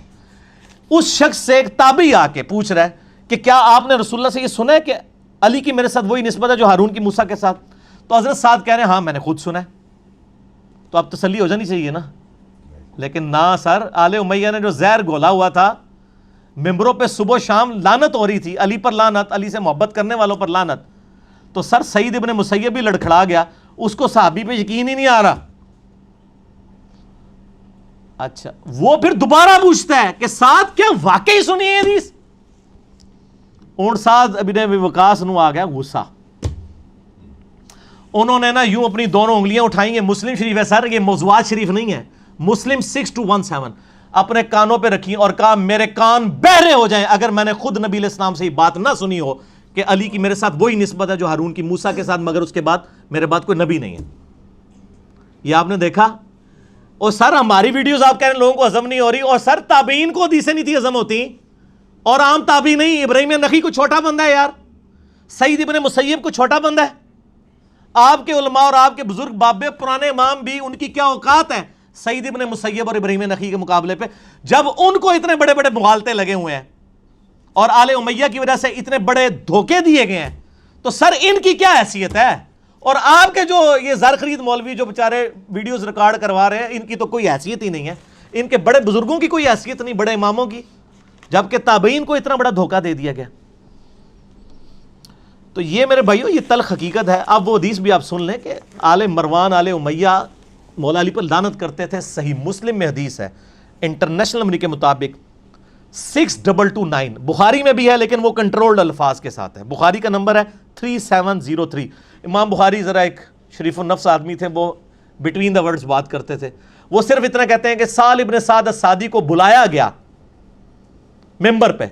اس شخص سے ایک تابعی آ کے پوچھ رہا ہے کہ کیا آپ نے رسول اللہ سے یہ سنا ہے کہ علی کی میرے ساتھ وہی نسبت ہے جو ہارون کی موسیٰ کے ساتھ؟ تو حضرت سعد کہہ رہے ہیں ہاں میں نے خود سنا ہے. تو اب تسلی ہو جانی چاہیے نا. لیکن نہ سر، آل امیہ نے جو زہر گھولا ہوا تھا، ممبروں پہ صبح و شام لعنت ہو رہی تھی، علی پر لعنت، علی سے محبت کرنے والوں پر لعنت. تو سر سعید ابن مسیب بھی لڑکھڑا گیا، اس کو صحابی پہ یقین ہی نہیں آ رہا. اچھا، وہ پھر دوبارہ پوچھتا ہے کہ سعد کیا واقعی سنی ہے حدیث؟ اور سعد ابن ابی وقاص نو آ گیا غصہ. انہوں نے نا یوں اپنی دونوں انگلیاں اٹھائیں گے. مسلم شریف ہے سر، یہ موضوعات شریف نہیں ہے، مسلم 6217 اپنے کانوں پہ رکھی اور کہا میرے کان بہرے ہو جائیں اگر میں نے خود نبی علیہ السلام سے یہ بات نہ سنی ہو کہ علی کی میرے ساتھ وہی نسبت ہے جو ہارون کی موسیٰ کے ساتھ، مگر اس کے بعد میرے بعد کوئی نبی نہیں ہے. یہ آپ نے دیکھا. اور سر ہماری ویڈیوز آپ کہہ رہے ہیں لوگوں کو ہضم نہیں ہو رہی، اور سر تابعین کو حدیثیں نہیں تھی ہضم ہوتی، اور عام تابعی نہیں. ابراہیم نخعی کو چھوٹا بندہ ہے یار، سعید ابن مسیب کو چھوٹا بندہ ہے. آپ کے علماء اور آپ کے بزرگ بابے پرانے امام بھی، ان کی کیا اوقات ہے سعید ابن مسیب اور ابراہیم نخعی کے مقابلے پہ، جب ان کو اتنے بڑے بڑے مغالطے لگے ہوئے ہیں اور آل امیہ کی وجہ سے اتنے بڑے دھوکے دیے گئے ہیں. تو سر ان کی کیا حیثیت ہے؟ اور آپ کے جو یہ زر خرید مولوی جو بیچارے ویڈیوز ریکارڈ کروا رہے ہیں، ان کی تو کوئی حیثیت ہی نہیں ہے. ان کے بڑے بزرگوں کی کوئی حیثیت نہیں، بڑے اماموں کی، جبکہ تابعین کو اتنا بڑا دھوکہ دے دیا گیا. تو یہ میرے بھائیو یہ تلخ حقیقت ہے. اب وہ حدیث بھی آپ سن لیں کہ آل مروان آل امیہ مولا علی پر لعنت کرتے تھے. صحیح مسلم میں حدیث ہے، انٹرنیشنل نمبر کے مطابق 6229 بخاری میں بھی ہے لیکن وہ کنٹرولڈ الفاظ کے ساتھ ہے. بخاری کا نمبر ہے 3703. امام بخاری ذرا ایک شریف النفس آدمی تھے, وہ بٹوین دا ورڈز بات کرتے تھے. وہ صرف اتنا کہتے ہیں کہ سہل ابن سعد الساعدی کو بلایا گیا ممبر پہ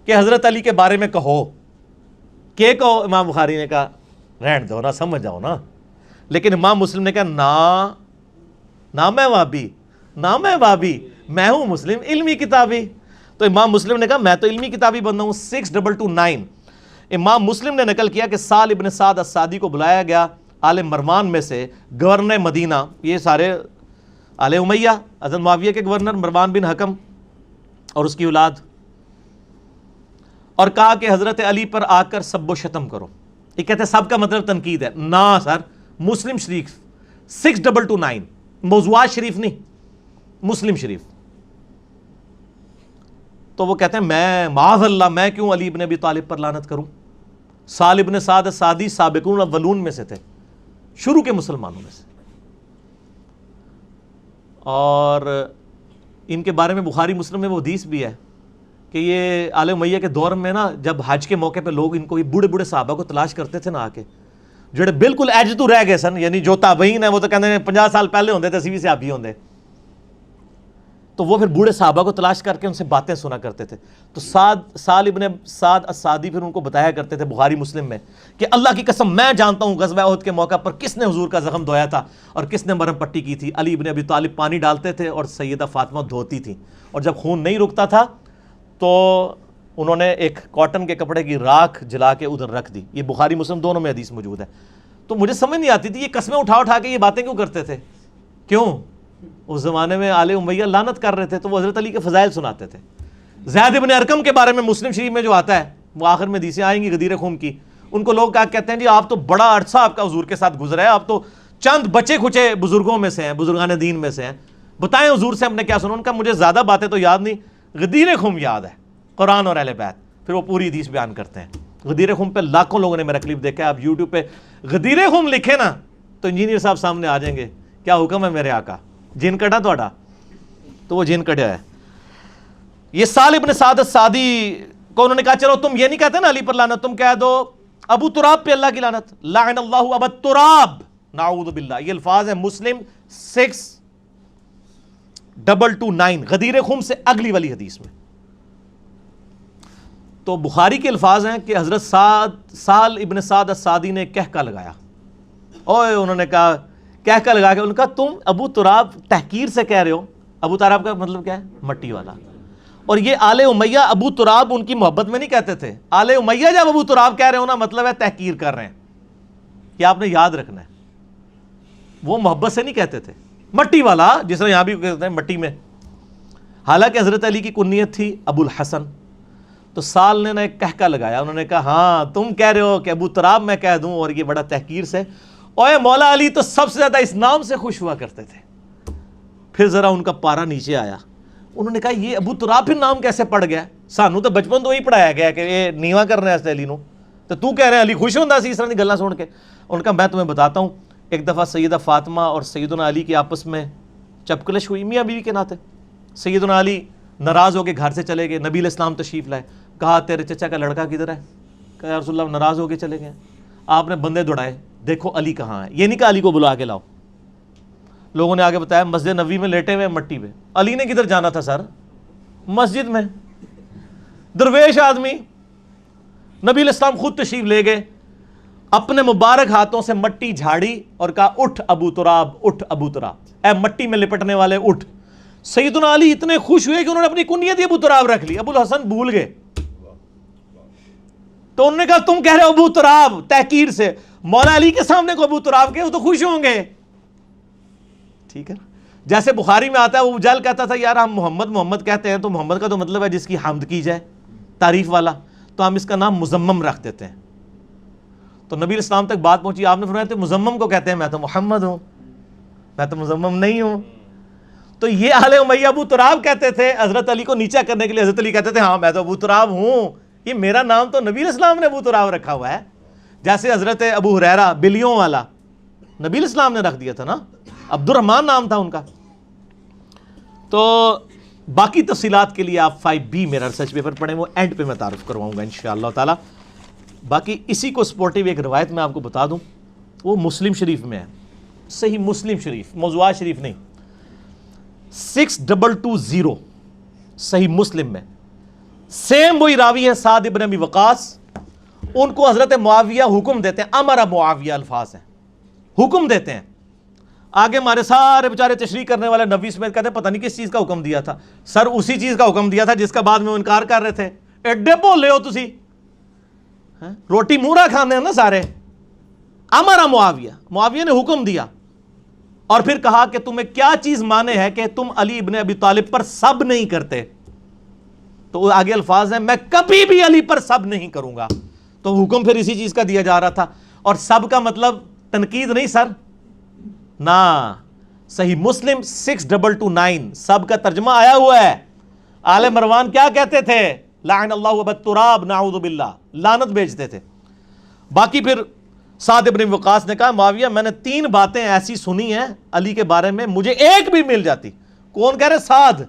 کہ حضرت علی کے بارے میں کہو. کہ کہو؟ امام بخاری نے کہا رہن دو نا, سمجھ جاؤ نا. لیکن امام مسلم نے کہا نہ میں وہابی, نہ میں وہابی, میں ہوں مسلم علمی کتابی. تو امام مسلم نے کہا میں تو علمی کتابی بندہ ہوں. 6229 امام مسلم نے نقل کیا کہ سہل ابن سعد الساعدی کو بلایا گیا آل مروان میں سے, گورنر مدینہ, یہ سارے آل امیہ, حضرت معاویہ کے گورنر مروان بن حکم اور اس کی اولاد, اور کہا کہ حضرت علی پر آ کر سب و شتم کرو. یہ کہتے ہیں سب کا مطلب تنقید ہے. نا سر, مسلم شریف 6229 موضوعات شریف نہیں, مسلم شریف. تو وہ کہتے ہیں میں معاذ اللہ میں کیوں علی ابن ابی طالب پر لعنت کروں. سہل ابن سعد الساعدی سابقون الاولون میں سے تھے, شروع کے مسلمانوں میں سے, اور ان کے بارے میں بخاری مسلم میں وہ حدیث بھی ہے کہ یہ آل امیہ کے دور میں نا, جب حج کے موقع پہ لوگ ان کو, یہ بوڑھے بوڑھے صحابہ کو تلاش کرتے تھے نا آ کے, جڑے بالکل ایج تو رہ گئے سن, یعنی جو تابعین ہیں وہ تو کہتے ہیں 50 سال پہلے ہوندے تھے, اسی سے آپ ہی ہوندے. تو وہ پھر بوڑھے صحابہ کو تلاش کر کے ان سے باتیں سنا کرتے تھے. تو سہل ابن سعد الساعدی پھر ان کو بتایا کرتے تھے بخاری مسلم میں کہ اللہ کی قسم میں جانتا ہوں غزوہ احد کے موقع پر کس نے حضور کا زخم دھویا تھا اور کس نے مرہم پٹی کی تھی. علی ابن ابی طالب پانی ڈالتے تھے اور سیدہ فاطمہ دھوتی تھیں, اور جب خون نہیں رکتا تھا تو انہوں نے ایک کاٹن کے کپڑے کی راکھ جلا کے ادھر رکھ دی. یہ بخاری مسلم دونوں میں حدیث موجود ہے. تو مجھے سمجھ نہیں آتی تھی یہ قسمیں اٹھا اٹھا کے یہ باتیں کیوں کرتے تھے. کیوں؟ اس زمانے میں آل امیہ لعنت کر رہے تھے تو وہ حضرت علی کے فضائل سناتے تھے. زید ابن ارقم کے بارے میں مسلم شریف میں جو آتا ہے, وہ آخر میں حدیثیں آئیں گی غدیر خم کی, ان کو لوگ کہتے ہیں جی آپ تو بڑا عرصہ آپ کا حضور کے ساتھ گزرا ہے, آپ تو چند بچے کھچے بزرگوں میں سے ہیں, بزرگان دین میں سے ہیں, بتائیں حضور سے ہم نے کیا سنا. ان کا مجھے زیادہ باتیں تو یاد نہیں, غدیر خم یاد ہے, قرآن اور اہل بیت. پھر وہ پوری حدیث بیان کرتے ہیں. غدیر خم پہ لاکھوں لوگوں نے میرا کلپ دیکھا ہے. آپ یوٹیوب پہ غدیر خم لکھے نا تو انجینئر صاحب سامنے آ جائیں گے, کیا حکم ہے میرے آقا, جن کٹا توڑا, تو وہ جن کٹیا ہے. یہ سہل ابن سعد الساعدی کو انہوں نے کہا چلو تم یہ نہیں کہتے نا علی پر لعنت, تم کہہ دو ابو تراب پہ اللہ کی لعنت, لعن اللہ ابا تراب, نعوذ باللہ. یہ الفاظ ہیں مسلم 6229 غدیر خم سے اگلی والی حدیث میں. تو بخاری کے الفاظ ہیں کہ حضرت سہل ابن سعد الساعدی نے کہکا لگایا, اوے انہوں نے کہا کہکا لگا کے, ان کا تم ابو تراب تحقیر سے کہہ رہے ہو. ابو تراب کا مطلب کیا ہے؟ مٹی والا. اور یہ آل امیہ ابو تراب ان کی محبت میں نہیں کہتے تھے. آل امیہ جب ابو تراب کہہ رہے ہو نا, مطلب ہے تحقیر کر رہے ہیں. یہ آپ نے یاد رکھنا ہے, وہ محبت سے نہیں کہتے تھے. مٹی والا جس طرح یہاں بھی کہتے ہیں مٹی میں. حالانکہ حضرت علی کی کنیت تھی ابو الحسن. تو سال نے ایک کہکا لگایا, انہوں نے کہا ہاں تم کہہ رہے ہو کہ ابو تراب میں کہہ دوں, اور یہ بڑا تحقیر سے. اوے مولا علی تو سب سے زیادہ اس نام سے خوش ہوا کرتے تھے. پھر ذرا ان کا پارا نیچے آیا, انہوں نے کہا یہ ابو تراب پھر نام کیسے پڑ گیا, سانو تو بچپن تو ہی پڑھایا گیا کہ یہ نیوا کرنا ہے علی نو, تو کہہ رہے ہیں علی خوش ہوتا سی اس طرح کی گلاں سن کے. ان کا میں تمہیں بتاتا ہوں, ایک دفعہ سیدہ فاطمہ اور سیدنا علی کی آپس میں چپکلش ہوئی میاں بیوی کے ناطے. سیدنا علی ناراض ہو کے گھر سے چلے گئے, نبی علیہ السلام تشریف لائے, کہا تیرے چچا کا لڑکا کدھر ہے؟ کہا یا رسول اللہ ناراض ہو کے چلے گئے. آپ نے بندے دوڑائے, دیکھو علی کہاں ہے. یہ نہیں کہا علی کو بلا کے لاؤ. لوگوں نے آگے بتایا مسجد نبوی میں لیٹے ہوئے مٹی پہ. علی نے کدھر جانا تھا سر؟ مسجد میں. درویش آدمی. نبی علیہ السلام خود تشریف لے گئے, اپنے مبارک ہاتھوں سے مٹی جھاڑی اور کہا اٹھ ابو تراب, اٹھ ابو تراب, اے مٹی میں لپٹنے والے اٹھ. سیدنا علی اتنے خوش ہوئے کہ انہوں نے اپنی کنیت ابو تراب رکھ لی, ابو الحسن بھول گئے. تو انہوں نے کہا تم کہہ رہے ہو ابو تراب تحقیر سے, مولا علی کے سامنے کو ابو تراب کے, وہ تو خوش ہوں گے. ٹھیک ہے, جیسے بخاری میں آتا ہے وہ جل کہتا تھا یار ہم محمد کہتے ہیں تو محمد کا تو مطلب ہے جس کی حمد کی جائے, تعریف والا, تو ہم اس کا نام مزمم رکھ دیتے ہیں. تو نبی علیہ السلام تک بات پہنچی, آپ نے فرمایا تو مزمم کو کہتے ہیں, میں تو محمد ہوں, میں تو مزمم نہیں ہوں. تو یہ آل امیہ ابو تراب کہتے تھے حضرت علی کو نیچا کرنے کے لیے. حضرت علی کہتے تھے ہاں میں تو ابو تراب ہوں, یہ میرا نام تو نبی علیہ السلام نے ابو تراب رکھا ہوا ہے. جیسے حضرت ابو ہریرہ بلیوں والا نبی علیہ السلام نے رکھ دیا تھا نا, عبد الرحمن نام تھا ان کا. تو باقی تفصیلات کے لیے آپ 5B میرا ریسرچ پیپر پڑھیں، وہ اینڈ پہ میں تعارف کرواؤں گا انشاءاللہ تعالی۔ باقی اسی کو سپورٹیو ایک روایت میں آپ کو بتا دوں، وہ مسلم شریف میں ہے، صحیح مسلم شریف، موضوعات شریف نہیں، 6220 صحیح مسلم میں، سیم وہی راوی ہے سعد ابن ابی وقاص، ان کو حضرت معاویہ حکم دیتے ہیں، امر معاویہ الفاظ ہیں، حکم دیتے ہیں۔ آگے ہمارے سارے بیچارے تشریح کرنے والے نبی سمیت کہتے ہیں پتہ نہیں کس چیز کا حکم دیا تھا، سر اسی چیز کا حکم دیا تھا جس کا بعد میں وہ انکار کر رہے تھے، ایڈے بولے ہو تسی، روٹی مورا کھانے ہیں نا سارے۔ امر معاویہ، معاویہ نے حکم دیا اور پھر کہا کہ تمہیں کیا چیز مانے ہے کہ تم علی ابن ابی طالب پر سب نہیں کرتے، تو آگے الفاظ ہیں میں کبھی بھی علی پر سب نہیں کروں گا، تو حکم پھر اسی چیز کا دیا جا رہا تھا۔ اور سب کا مطلب تنقید نہیں سر، نا، صحیح مسلم 6229 سب کا ترجمہ آیا ہوا ہے۔ آل مروان کیا کہتے تھے؟ لعن اللہ ابا التراب، نعوذ باللہ، لعنت بھیجتے تھے۔ باقی پھر سعد ابن وقاص نے کہا معاویہ میں نے 3 باتیں ایسی سنی ہیں علی کے بارے میں، مجھے ایک بھی مل جاتی۔ کون کہہ رہے؟ سعد۔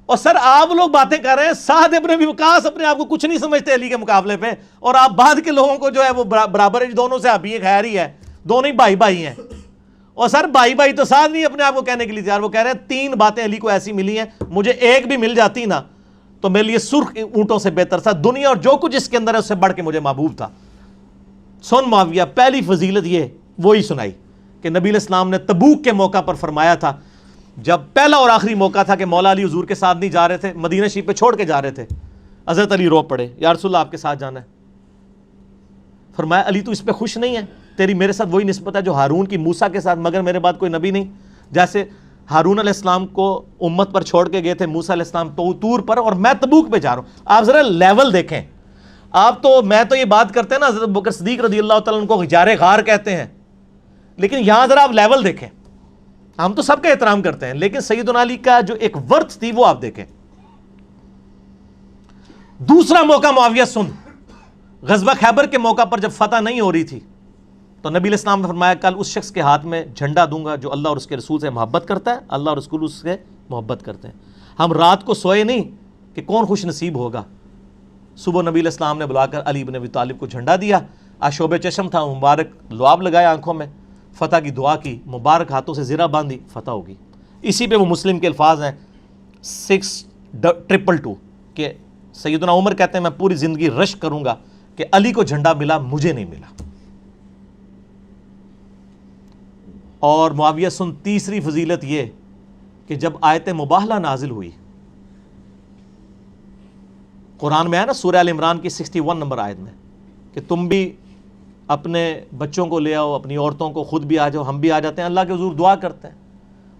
اور سر آپ لوگ باتیں کر رہے ہیں، سعد ابن ابی وقاص اپنے آپ کو کچھ نہیں سمجھتے علی کے مقابلے پہ، اور آپ بعد کے لوگوں کو جو ہے وہ برابر ہے، دونوں سے ابھی خیر ہی ہے، دونوں ہی بھائی بھائی ہیں۔ اور سر بھائی بھائی تو سعد نہیں اپنے آپ کو کہنے کے لیے تیار، وہ کہہ رہے ہیں 3 باتیں علی کو ایسی ملی ہیں، مجھے ایک بھی مل جاتی نا تو میرے لیے سرخ اونٹوں سے بہتر تھا، دنیا اور جو کچھ اس کے اندر ہے اس سے بڑھ کے مجھے محبوب تھا۔ سن معاویہ، پہلی فضیلت یہ وہی سنائی کہ نبی علیہ السلام نے تبوک کے موقع پر فرمایا تھا، جب پہلا اور آخری موقع تھا کہ مولا علی حضور کے ساتھ نہیں جا رہے تھے، مدینہ شریف پہ چھوڑ کے جا رہے تھے، حضرت علی رو پڑے، یا رسول اللہ آپ کے ساتھ جانا ہے۔ فرمایا علی تو اس پہ خوش نہیں ہے، تیری میرے ساتھ وہی نسبت ہے جو ہارون کی موسیٰ کے ساتھ، مگر میرے بعد کوئی نبی نہیں، جیسے ہارون علیہ السلام کو امت پر چھوڑ کے گئے تھے موسیٰ علیہ السلام تو طور پر، اور میں تبوک پہ جا رہا ہوں۔ آپ ذرا لیول دیکھیں، آپ تو میں تو یہ بات کرتے ہیں نا حضرت بکر صدیق رضی اللہ تعالیٰ عنہ کو غجار غار کہتے ہیں، لیکن یہاں ذرا آپ لیول دیکھیں، ہم تو سب کا احترام کرتے ہیں لیکن سیدنا علی کا جو ایک ورث تھی وہ آپ دیکھیں۔ دوسرا موقع معاویہ سن، غزوہ خیبر کے موقع پر جب فتح نہیں ہو رہی تھی تو نبی علیہ السلام نے فرمایا کل اس شخص کے ہاتھ میں جھنڈا دوں گا جو اللہ اور اس کے رسول سے محبت کرتا ہے، اللہ اور رسول اس سے محبت کرتے ہیں۔ ہم رات کو سوئے نہیں کہ کون خوش نصیب ہوگا، صبح نبی علیہ السلام نے بلا کر علی بن ابی طالب کو جھنڈا دیا، آشوب چشم تھا، مبارک لعاب لگایا آنکھوں میں، فتح کی دعا کی، مبارک ہاتھوں سے زرہ باندھی، فتح ہوگی۔ اسی پہ وہ مسلم کے الفاظ ہیں 6222 کہ سیدنا عمر کہتے ہیں میں پوری زندگی رشک کروں گا کہ علی کو جھنڈا ملا، مجھے نہیں ملا۔ اور معاویہ سن، تیسری فضیلت یہ کہ جب آیت مباہلہ نازل ہوئی، قرآن میں ہے نا سورہ ال عمران کی 61 نمبر آیت میں کہ تم بھی اپنے بچوں کو لے آؤ، اپنی عورتوں کو، خود بھی آ جاؤ، ہم بھی آ جاتے ہیں، اللہ کے حضور دعا کرتے ہیں۔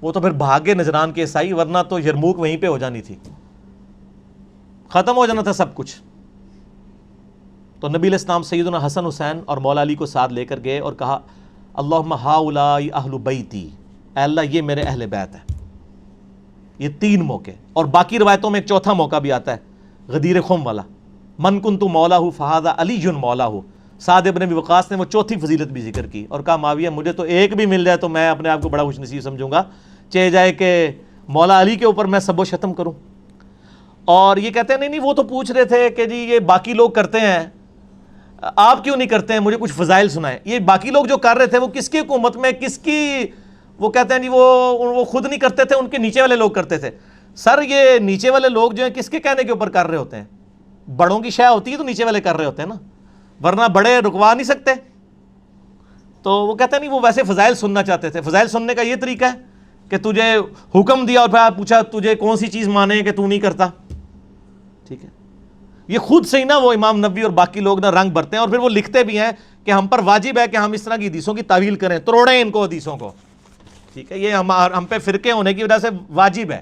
وہ تو پھر بھاگے نجران کے عیسائی، ورنہ تو یرموک وہیں پہ ہو جانی تھی، ختم ہو جانا تھا سب کچھ۔ تو نبی علیہ السلام سیدنا حسن حسین اور مولا علی کو ساتھ لے کر گئے اور کہا اللہم ہاؤلائی اہل بیتی، اے اللہ یہ میرے اہل بیت ہیں۔ یہ 3 موقع، اور باقی روایتوں میں ایک چوتھا موقع بھی آتا ہے غدیر خم والا، من کنت مولا ہو فہذا علی جن مولا ہو۔ سعد ابن ابی وقاص نے وہ چوتھی فضیلت بھی ذکر کی اور کہا معاویہ مجھے تو ایک بھی مل جائے تو میں اپنے آپ کو بڑا خوش نصیب سمجھوں گا، چاہے جائے کہ مولا علی کے اوپر میں سب و شتم کروں۔ اور یہ کہتے ہیں نہیں وہ تو پوچھ رہے تھے کہ جی یہ باقی لوگ کرتے ہیں آپ کیوں نہیں کرتے ہیں، مجھے کچھ فضائل سنائیں۔ یہ باقی لوگ جو کر رہے تھے وہ کس کی حکومت میں، کس کی، وہ کہتے ہیں جی وہ خود نہیں کرتے تھے، ان کے نیچے والے لوگ کرتے تھے۔ سر یہ نیچے والے لوگ جو ہیں کس کے کہنے کے اوپر کر رہے ہوتے ہیں؟ بڑوں کی شے ہوتی ہے تو نیچے والے کر رہے ہوتے ہیں نا، ورنہ بڑے رکوا نہیں سکتے۔ تو وہ کہتے ہیں نہیں وہ ویسے فضائل سننا چاہتے تھے۔ فضائل سننے کا یہ طریقہ ہے کہ تجھے حکم دیا اور پھر پوچھا تجھے کون سی چیز مانے کہ تو نہیں کرتا، ٹھیک ہے۔ یہ خود سے ہی نا وہ امام نبوی اور باقی لوگ نا رنگ بھرتے ہیں، اور پھر وہ لکھتے بھی ہیں کہ ہم پر واجب ہے کہ ہم اس طرح کی حدیثوں کی تعویل کریں، توڑیں ان کو حدیثوں کو، ٹھیک ہے۔ یہ ہم پہ فرقے ہونے کی وجہ سے واجب ہے۔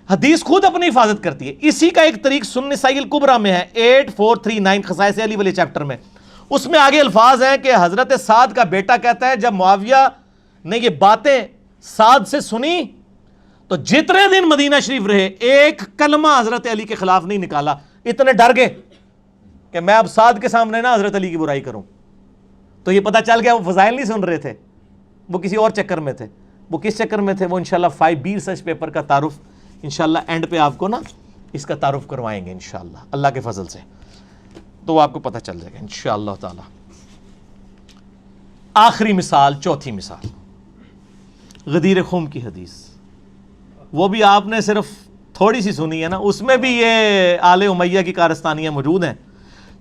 حدیث خود اپنی حفاظت کرتی ہے۔ اسی کا ایک طریق سنن نسائی الکبریٰ میں ہے 8439 خصائص علی والے چیپٹر میں، اس میں آگے الفاظ ہیں کہ حضرت سعد کا بیٹا کہتا ہے جب معاویہ نے یہ باتیں سعد سے سنی تو جتنے دن مدینہ شریف رہے ایک کلمہ حضرت علی کے خلاف نہیں نکالا، اتنے ڈر گئے کہ میں اب سعد کے سامنے نہ حضرت علی کی برائی کروں۔ تو یہ پتہ چل گیا وہ فضائل نہیں سن رہے تھے، وہ کسی اور چکر میں تھے۔ وہ کس چکر میں تھے وہ انشاءاللہ 5B ریسرچ پیپر کا تعارف انشاءاللہ اینڈ پہ آپ کو نا اس کا تعارف کروائیں گے انشاءاللہ اللہ کے فضل سے، تو آپ کو پتہ چل جائے گا انشاءاللہ تعالی۔ آخری مثال، چوتھی مثال، غدیر خم کی حدیث، وہ بھی آپ نے صرف تھوڑی سی سنی ہے نا، اس میں بھی یہ آل امیہ کی کارستانیاں موجود ہیں۔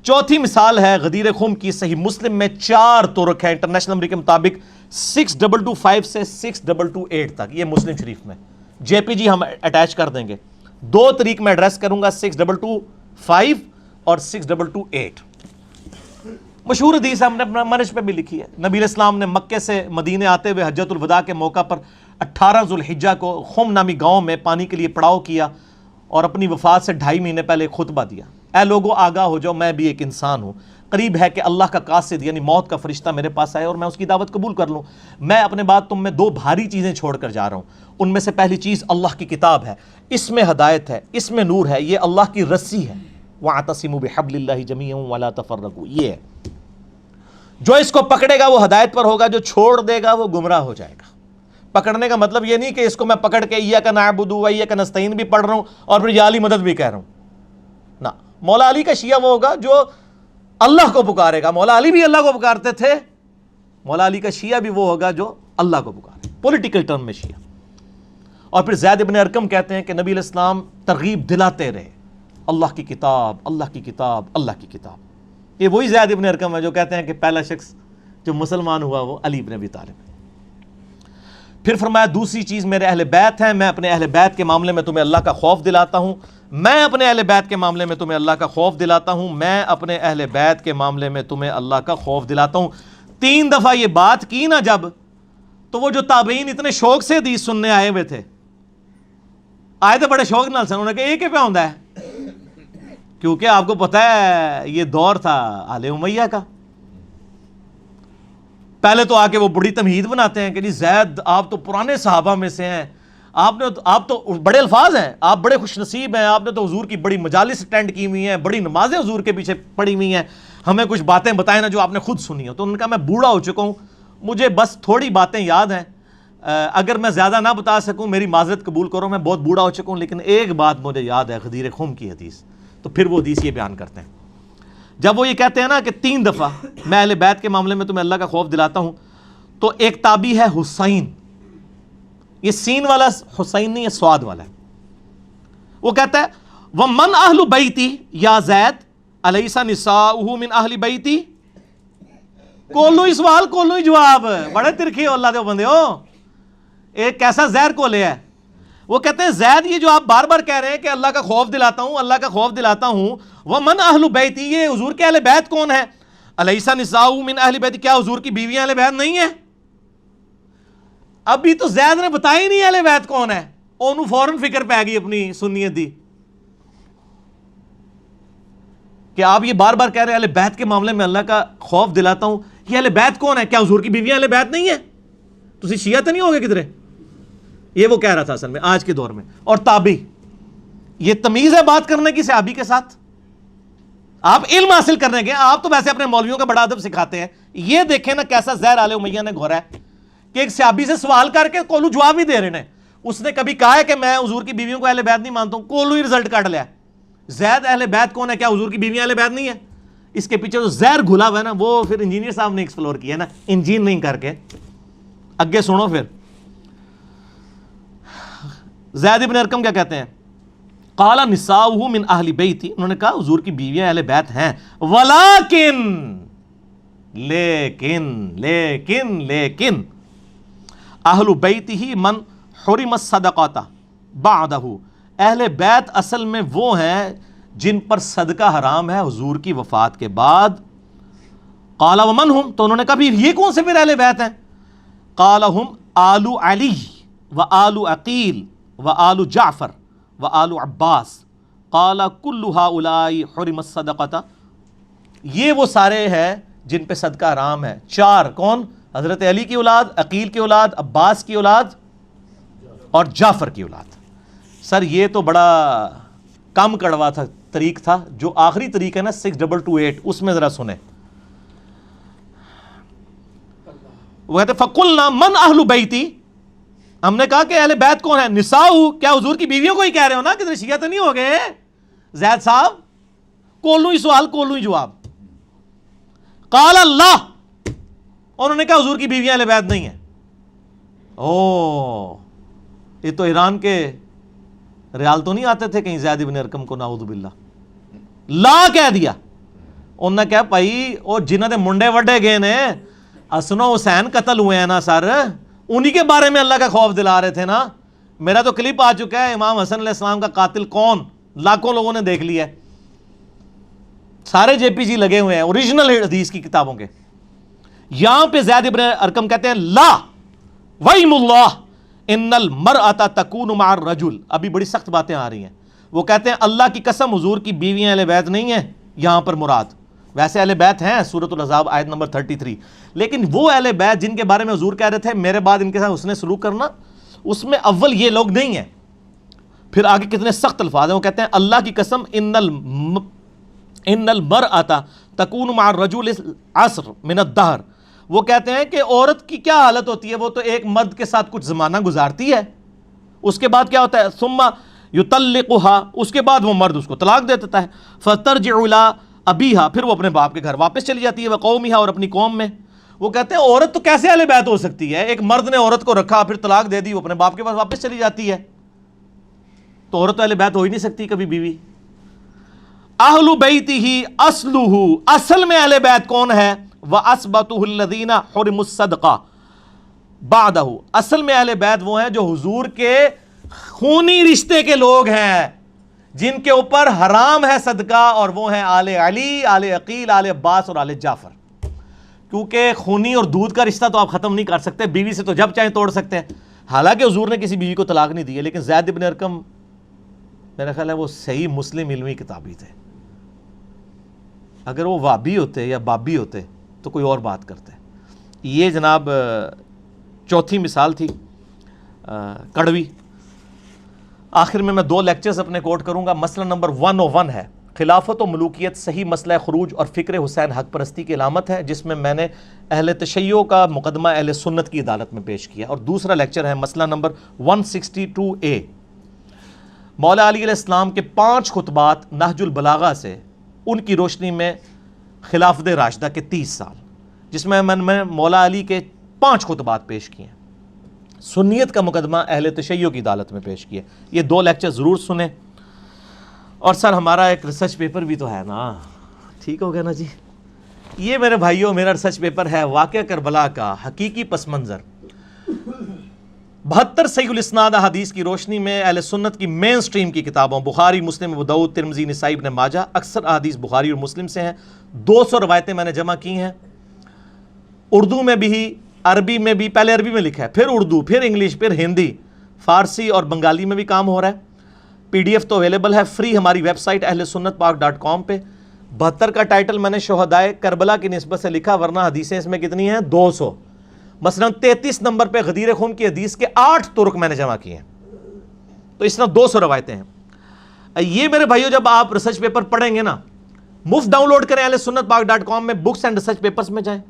چوتھی مثال ہے غدیر خم کی، صحیح مسلم میں 4 طرق ہیں انٹرنیشنل نمبر کے مطابق 6225 سے 6228 تک، یہ مسلم شریف میں، جے پی جی ہم اٹیچ کر دیں گے۔ 2 طریق میں ایڈریس کروں گا، 6225 اور 6228۔ مشہور حدیث ہم نے اپنا منج پہ بھی لکھی ہے، نبی علیہ السلام نے مکے سے مدینے آتے ہوئے حجۃ الوداع کے موقع پر 18 ذوالحجہ کو خم نامی گاؤں میں پانی کے لیے پڑاؤ کیا اور اپنی وفات سے 2.5 مہینے پہلے خطبہ دیا، اے لوگو آگاہ ہو جاؤ، میں بھی ایک انسان ہوں، قریب ہے کہ اللہ کا قاصد یعنی موت کا فرشتہ میرے پاس آئے اور میں اس کی دعوت قبول کر لوں۔ میں اپنے بعد تم میں 2 بھاری چیزیں چھوڑ کر جا رہا ہوں، ان میں سے پہلی چیز اللہ کی کتاب ہے، اس میں ہدایت ہے، اس میں نور ہے، یہ اللہ کی رسی ہے، وَاعْتَصِمُوا بِحَبْلِ اللَّهِ جَمِيعًا وَلَا تَفَرَّقُوا، یہ ہے، جو اس کو پکڑے گا وہ ہدایت پر ہوگا، جو چھوڑ دے گا وہ گمراہ ہو جائے گا۔ پکڑنے کا مطلب یہ نہیں کہ اس کو میں پکڑ کے ایاک نعبد و ایاک نستعین بھی پڑھ رہا ہوں اور پھر یا علی مدد بھی کہہ رہا ہوں، نہ، مولا علی کا شیعہ وہ ہوگا جو اللہ کو پکارے گا، مولا علی بھی اللہ کو پکارتے تھے، مولا علی کا شیعہ بھی وہ ہوگا جو اللہ کو پکارے، پولیٹیکل ٹرم میں شیعہ۔ اور پھر زید ابن ارقم کہتے ہیں کہ نبی علیہ السلام ترغیب دلاتے رہے، اللہ کی کتاب، اللہ کی کتاب، اللہ کی کتاب۔ یہ وہی زید ابن ارقم ہے جو کہتے ہیں کہ پہلا شخص جو مسلمان ہوا وہ علی بن ابی طالب ہے۔ پھر فرمایا دوسری چیز میرے اہل بیت ہیں، میں اپنے اہل بیت کے معاملے میں تمہیں اللہ کا خوف دلاتا ہوں، میں اپنے اہل بیت کے معاملے میں تمہیں اللہ کا خوف دلاتا ہوں، میں اپنے اہل بیت کے معاملے میں تمہیں اللہ کا خوف دلاتا ہوں۔ 3 دفعہ یہ بات کی نا جب، تو وہ جو تابعین اتنے شوق سے حدیث سننے آئے ہوئے تھے، آئے تھے بڑے شوق نال سن، انہوں نے کہا یہ کیا پہ ہوندا ہے، کیونکہ آپ کو پتہ ہے یہ دور تھا آل امیہ کا۔ پہلے تو آ کے وہ بڑی تمہید بناتے ہیں کہ جی زید آپ تو پرانے صحابہ میں سے ہیں، آپ تو بڑے الفاظ ہیں، آپ بڑے خوش نصیب ہیں، آپ نے تو حضور کی بڑی مجالس اٹینڈ کی ہوئی ہیں، بڑی نمازیں حضور کے پیچھے پڑھی ہوئی ہیں، ہمیں کچھ باتیں بتائیں نا جو آپ نے خود سنی ہو۔ تو انہوں نے کہا میں بوڑھا ہو چکا ہوں، مجھے بس تھوڑی باتیں یاد ہیں، اگر میں زیادہ نہ بتا سکوں میری معذرت قبول کرو، میں بہت بوڑھا ہو چکا ہوں، لیکن ایک بات مجھے یاد ہے، غدیر خم کی حدیث۔ تو پھر وہ حدیث یہ بیان کرتے ہیں، جب وہ یہ کہتے ہیں نا کہ 3 دفعہ میں اہل بیت کے معاملے میں تمہیں اللہ کا خوف دلاتا ہوں، تو ایک تابعی ہے حسین، یہ سین والا حسین نہیں ہے، سواد والا ہے، وہ کہتا ہے وَمَنْ أَهْلُ بَيْتِي یا زید أَلَيْسَ نِسَاؤُهُ مِنْ أَهْلِ بَيْتِي، کولو ہی سوال کولو ہی جواب، بڑے ترکھی ہو اللہ دے بندے ہو، ایک کیسا زہر کولے ہے۔ وہ کہتے ہیں زید یہ جو آپ بار بار کہہ رہے ہیں کہ اللہ کا خوف دلاتا ہوں، اللہ کا خوف دلاتا ہوں، وَمَنْ أَهْلُ بَيْتِي، یہ حضور کے اہل بیت کون ہے، أَلَيْسَ نِسَاؤُهُ مِنْ أَهْلِ بَيْتِي، کیا حضور کی بیویاں اہل بیت نہیں ہیں؟ ابھی تو زید نے بتایا ہی نہیں اہل بیت کون ہے، انہوں فوراً فکر پہ گئی اپنی سنیت دی کہ آپ یہ بار بار کہہ رہے ہیں اہل بیت کے معاملے میں اللہ کا خوف دلاتا ہوں، یہ اہل بیت کون ہے، کیا حضور کی بیویاں اہل بیت نہیں ہیں؟ تسی شیعہ تو نہیں ہوگے کدھرے؟ یہ وہ کہہ رہا تھا اصل میں آج کے دور میں۔ اور تابعی، یہ تمیز ہے بات کرنے کی صحابی کے ساتھ؟ آپ علم حاصل کرنے گئے، آپ تو ویسے اپنے مولویوں کا بڑا ادب سکھاتے ہیں، یہ دیکھیں نا کیسا زہر آل امیہ نے گھورا ہے کہ ایک صحابی سے سوال کر کے کولو جواب ہی دے رہے ہیں، اس نے کبھی کہا ہے کہ میں حضور کی بیویوں کو اہل بیت نہیں مانتا ہوں، کولو ہی رزلٹ کاٹ لیا۔ زید اہل بیت کون ہے، کیا حضور کی بیویاں اہل بیت نہیں ہے؟ اس کے پیچھے جو زہر گھلا ہوا ہے نا وہ پھر انجینئر صاحب نے ایکسپلور کیا نا، انجین نہیں کر کے۔ اگے سنو پھر زید ابن ارقم کیا کہتے ہیں، قال نساؤہ من اہل بیتی، انہوں نے کہا حضور کی بیویاں اہل بیت ہیں، ولیکن لیکن اہل بیتہ من حرم الصدقۃ بعدہ، اہل بیت اصل میں وہ ہیں جن پر صدقہ حرام ہے حضور کی وفات کے بعد۔ قال ومن ہم، تو انہوں نے کہا یہ کون سے پھر اہل بیت ہیں؟ قال ہم آل علی و آل عقیل و آل جعفر و آل عباس، قال کل ہؤلاء حرم الصدقۃ، یہ وہ سارے ہیں جن پہ صدقہ حرام ہے۔ 4 کون؟ حضرت علی کی اولاد، عقیل کی اولاد، عباس کی اولاد اور جعفر کی اولاد۔ سر یہ تو بڑا کم کڑوا تھا طریق تھا، جو آخری طریق ہے نا 6228، اس میں ذرا سنیں، وہ کہتے فقلنا من اہل بیتی، ہم نے کہا کہ اہل بیت کون ہے؟ نساؤ، کیا حضور کی بیویوں کو ہی کہہ رہے ہو نا؟ کتنے شیعہ تو نہیں ہو گئے زید صاحب؟ کولوں ہی سوال کولوں ہی جواب. قال اللہ، انہوں نے کہا حضور کی بیویاں اہل بیت نہیں ہیں. او یہ تو ایران کے ریال تو نہیں آتے تھے کہیں زید بن ارقم کو، نعوذ باللہ، لا کہہ دیا. انہوں نے کہا بھائی وہ جنہوں نے منڈے وڈے گئے نے، حسن و حسین قتل ہوئے ہیں نا سر، انہی کے بارے میں اللہ کا خوف دلا رہے تھے نا. میرا تو کلپ آ چکا ہے امام حسن علیہ السلام کا قاتل کون، لاکھوں لوگوں نے دیکھ لیا ہے، سارے جے پی جی لگے ہوئے ہیں اوریجنل حدیث کی کتابوں کے. یہاں پہ زید بن ارقم کہتے ہیں لا ویم اللہ ان المرأۃ تکون مع الرجل. ابھی بڑی سخت باتیں آ رہی ہیں. وہ کہتے ہیں اللہ کی قسم حضور کی بیویاں اہل بیت نہیں ہیں یہاں پر مراد. ویسے اہل بیت ہیں سورۃ الاحزاب آیت نمبر 33، لیکن وہ اہل بیت جن کے بارے میں حضور کہہ رہے تھے میرے بعد ان کے ساتھ حسن سلوک کرنا، اس میں اول یہ لوگ نہیں ہیں. پھر آگے کتنے سخت الفاظ ہیں. وہ کہتے ہیں اللہ کی قسم ان المرأۃ تکون مع الرجل عصر من الدہر. وہ کہتے ہیں کہ عورت کی کیا حالت ہوتی ہے، وہ تو ایک مرد کے ساتھ کچھ زمانہ گزارتی ہے، اس کے بعد کیا ہوتا ہے ثم یطلقها، اس کے بعد وہ مرد اس کو طلاق دے دیتا ہے. فترجع الی ابیہا، پھر وہ اپنے باپ کے گھر واپس چلی جاتی ہے، وقومہا، اور اپنی قوم میں. وہ کہتے ہیں عورت تو کیسے اہل بیت ہو سکتی ہے؟ ایک مرد نے عورت کو رکھا پھر طلاق دے دی، وہ اپنے باپ کے پاس واپس چلی جاتی ہے، تو عورت تو اہل بیت ہو ہی نہیں سکتی کبھی بیوی. اہل بیتہ اصلہ، اصل میں اہل بیت کون ہے؟ وَأَثْبَتُهُ الَّذِينَ حُرِمُوا الصَّدْقَةَ بَعْدَهُ. اصل میں اہل بیت وہ ہیں جو حضور کے خونی رشتے کے لوگ ہیں، جن کے اوپر حرام ہے صدقہ، اور وہ ہیں آل علی، آل عقیل، آل عباس اور آل جعفر. کیونکہ خونی اور دودھ کا رشتہ تو آپ ختم نہیں کر سکتے، بیوی سے تو جب چاہیں توڑ سکتے ہیں. حالانکہ حضور نے کسی بیوی کو طلاق نہیں دی ہے، لیکن زید بن ارقم میرا خیال ہے وہ صحیح مسلم علمی کتابی تھے. اگر وہ وابی ہوتے یا بابی ہوتے تو کوئی اور بات کرتے. یہ جناب چوتھی مثال تھی کڑوی. آخر میں 2 لیکچرز اپنے کوٹ کروں گا. مسئلہ نمبر 101 ہے خلافت و ملوکیت صحیح مسئلہ خروج اور فکر حسین حق پرستی کی علامت ہے، جس میں میں نے اہل تشیع کا مقدمہ اہل سنت کی عدالت میں پیش کیا. اور دوسرا لیکچر ہے مسئلہ نمبر 162A، مولا علی علیہ السلام کے 5 خطبات نہج البلاغہ سے، ان کی روشنی میں خلافت راشدہ کے 30 سال، جس میں میں مولا علی کے 5 خطبات پیش کیے ہیں. سنیت کا مقدمہ اہل تشیع کی عدالت میں پیش کیا. یہ 2 لیکچر ضرور سنیں. اور سر ہمارا ایک ریسرچ پیپر بھی تو ہے نا، ٹھیک ہو گیا نا جی. یہ میرے بھائیوں میرا ریسرچ پیپر ہے واقعہ کربلا کا حقیقی پس منظر. 72 صحیح الاسناد احادیث کی روشنی میں اہل سنت کی مین سٹریم کی کتابوں بخاری، مسلم، ابو داؤد، ترمذی، نسائی، ابن ماجہ، اکثر احادیث بخاری اور مسلم سے ہیں. 200 روایتیں میں نے جمع کی ہیں، اردو میں بھی، عربی میں بھی. پہلے عربی میں لکھا ہے، پھر اردو، پھر انگلش، پھر ہندی، فارسی اور بنگالی میں بھی کام ہو رہا ہے. PDF تو اویلیبل ہے فری ہماری ویب سائٹ اہل سنت پاک .com پہ. 72 کا ٹائٹل میں نے شہدائے کربلا کی نسبت سے لکھا، ورنہ حدیثیں اس میں کتنی ہیں؟ 200. مثلا 33 نمبر پہ غدیر خون کی حدیث کے 8 طرق میں نے جمع کیے ہیں، تو اس طرح 200 روایتیں ہیں. یہ میرے بھائیو جب آپ ریسرچ پیپر پڑھیں گے نا، مفت ڈاؤن لوڈ کریں اہل سنت پاک .com میں، بکس اینڈ ریسرچ پیپرز میں جائیں،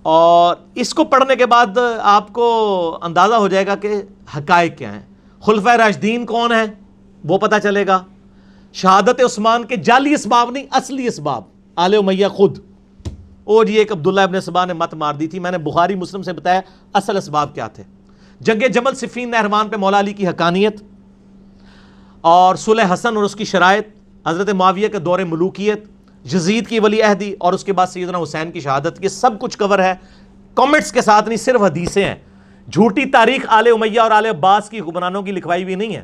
اور اس کو پڑھنے کے بعد آپ کو اندازہ ہو جائے گا کہ حقائق کیا ہیں. خلفائے راشدین کون ہیں وہ پتہ چلے گا. شہادت عثمان کے جعلی اسباب نہیں، اصلی اسباب آل امیہ خود. اور یہ ایک عبداللہ ابن سبا نے مت مار دی تھی، میں نے بخاری مسلم سے بتایا اصل اسباب کیا تھے. جنگ جمل صفین نہروان پہ مولا علی کی حقانیت، اور صلح حسن اور اس کی شرائط، حضرت معاویہ کے دور ملوکیت، یزید کی ولی عہدی، اور اس کے بعد سیدنا حسین کی شہادت. یہ سب کچھ کور ہے کامنٹس کے ساتھ، نہیں صرف حدیثیں ہیں. جھوٹی تاریخ آل امیہ اور آل عباس کی حکمرانوں کی لکھوائی بھی نہیں ہے.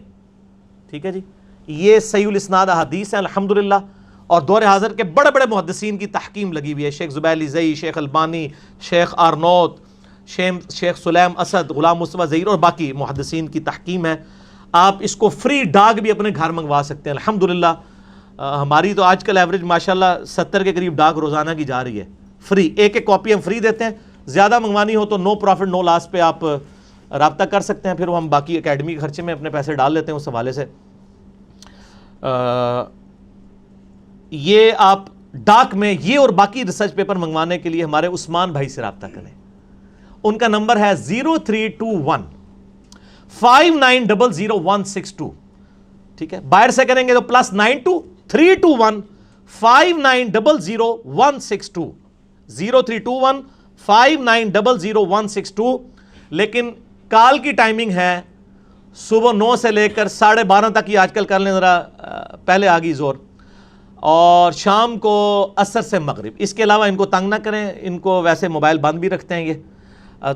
ٹھیک ہے جی. یہ صحیح الاسناد احادیث ہیں الحمدللہ، اور دور حاضر کے بڑے بڑے محدثین کی تحکیم لگی ہوئی ہے. شیخ زبیلی زئی، شیخ البانی، شیخ آرنوت، شیخ سلیم اسد، غلام مصطفیٰ ظہیر اور باقی محدثین کی تحکیم ہے. آپ اس کو فری ڈاک بھی اپنے گھر منگوا سکتے ہیں الحمدللہ. ہماری تو آج کل ایوریج ماشاءاللہ 70 کے قریب ڈاک روزانہ کی جا رہی ہے فری. ایک کاپی ہم فری دیتے ہیں. زیادہ منگوانی ہو تو نو پروفٹ نو لاس پہ آپ رابطہ کر سکتے ہیں، پھر ہم باقی اکیڈمی کے خرچے میں اپنے پیسے ڈال لیتے ہیں اس حوالے سے. یہ آپ ڈاک میں یہ اور باقی ریسرچ پیپر منگوانے کے لیے ہمارے عثمان بھائی سے رابطہ کریں. ان کا نمبر ہے 0321 59000162. ٹھیک ہے, باہر سے کریں گے تو +92 321 5900 162. لیکن کال کی ٹائمنگ ہے صبح 9 سے لے کر 12:30 تک ہی آج کل کر لیں ذرا, پہلے آ گئی زور, اور شام کو عصر سے مغرب. اس کے علاوہ ان کو تنگ نہ کریں, ان کو ویسے موبائل بند بھی رکھتے ہیں یہ,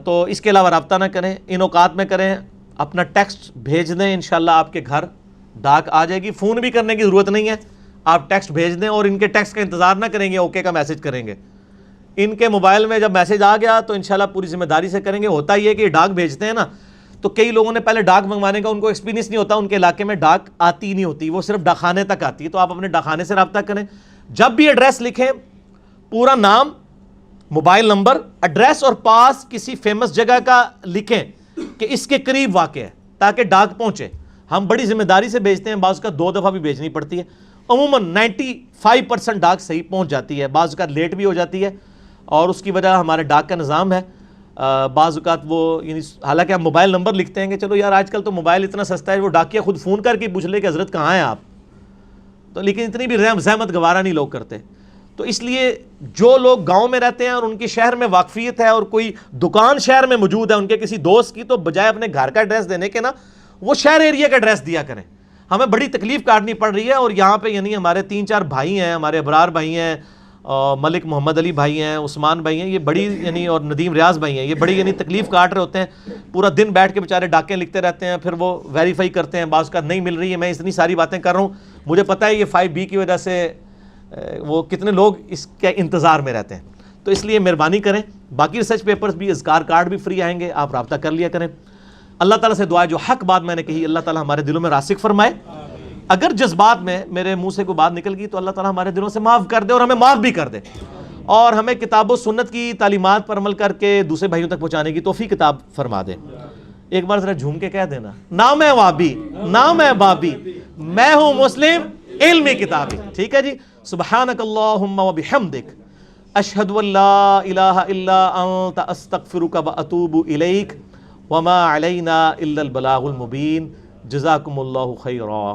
تو اس کے علاوہ رابطہ نہ کریں. ان اوقات میں کریں, اپنا ٹیکسٹ بھیج دیں, انشاءاللہ آپ کے گھر ڈاک آ جائے گی. فون بھی کرنے کی ضرورت نہیں ہے, آپ ٹیکسٹ بھیج دیں, اور ان کے ٹیکسٹ کا انتظار نہ کریں گے اوکے کا میسج کریں گے. ان کے موبائل میں جب میسج آ گیا تو انشاءاللہ پوری ذمہ داری سے کریں گے. ہوتا یہ کہ ڈاک بھیجتے ہیں نا, تو کئی لوگوں نے پہلے ڈاک منگوانے کا ان کو ایکسپیرینس نہیں ہوتا, ان کے علاقے میں ڈاک آتی نہیں ہوتی, وہ صرف ڈاکخانے تک آتی ہے. تو آپ اپنے ڈاکخانے سے رابطہ کریں. جب بھی ایڈریس لکھیں, پورا نام, موبائل نمبر, ایڈریس اور پاس کسی فیمس جگہ کا لکھیں کہ اس کے قریب واقع ہے, تاکہ ڈاک پہنچے. ہم بڑی ذمہ داری سے بھیجتے ہیں, بعض کا 2 دفعہ بھی بھیجنی پڑتی ہے. عموماً 95% ڈاک صحیح پہنچ جاتی ہے, بعض کا لیٹ بھی ہو جاتی ہے, اور اس کی وجہ ہمارے ڈاک کا نظام ہے. بعض اوقات وہ یعنی حالانکہ ہم موبائل نمبر لکھتے ہیں کہ چلو یار آج کل تو موبائل اتنا سستا ہے, وہ ڈاکیا خود فون کر کے پوچھ لے کہ حضرت کہاں ہیں آپ, تو لیکن اتنی بھی زحمت گوارا نہیں لوگ کرتے. تو اس لیے جو لوگ گاؤں میں رہتے ہیں اور ان کی شہر میں واقفیت ہے, اور کوئی دکان شہر میں موجود ہے ان کے کسی دوست کی, تو بجائے اپنے گھر کا ایڈریس دینے کے نا وہ شہر ایریا کا ایڈریس دیا کریں. ہمیں بڑی تکلیف کاٹنی پڑ رہی ہے, اور یہاں پہ یعنی ہمارے 3-4 بھائی ہیں, ہمارے ابرار بھائی ہیں, ملک محمد علی بھائی ہیں, عثمان بھائی ہیں, یہ بڑی یعنی, اور ندیم ریاض بھائی ہیں, یہ بڑی یعنی تکلیف کاٹ رہے ہوتے ہیں. پورا دن بیٹھ کے بیچارے ڈاکیں لکھتے رہتے ہیں, پھر وہ ویریفائی کرتے ہیں, بعض کا نہیں مل رہی ہے. میں اتنی ساری باتیں کر رہا ہوں, مجھے پتہ ہے یہ 5B کی وجہ سے وہ کتنے لوگ اس کے انتظار میں رہتے ہیں. تو اس لیے مہربانی کریں. باقی ریسرچ پیپرز بھی, اذکار کارڈ بھی فری آئیں گے, آپ رابطہ کر لیا کریں. اللہ تعالیٰ سے دعا ہے جو حق بات میں نے کہی اللہ تعالیٰ ہمارے دلوں میں راسخ فرمائے. اگر جذبات میں میرے منہ سے کوئی بات نکل گئی تو اللہ تعالیٰ ہمارے دلوں سے معاف کر دے, اور ہمیں معاف بھی کر دے, اور ہمیں کتاب و سنت کی تعلیمات پر عمل کر کے دوسرے بھائیوں تک پہنچانے کی توفیق کتاب فرما دے. ایک بار ذرا جھوم کے کہہ دینا, نہ میں وابی نہ میں بابی, میں ہوں مسلم علمی کتابی. ٹھیک ہے جی. سبحانک اللہم و بحمدک, اشہد ان لا الہ الا انت, استغفرک و اتوب الیک, وما علینا الا البلاغ المبین. جزاکم اللہ خیرا.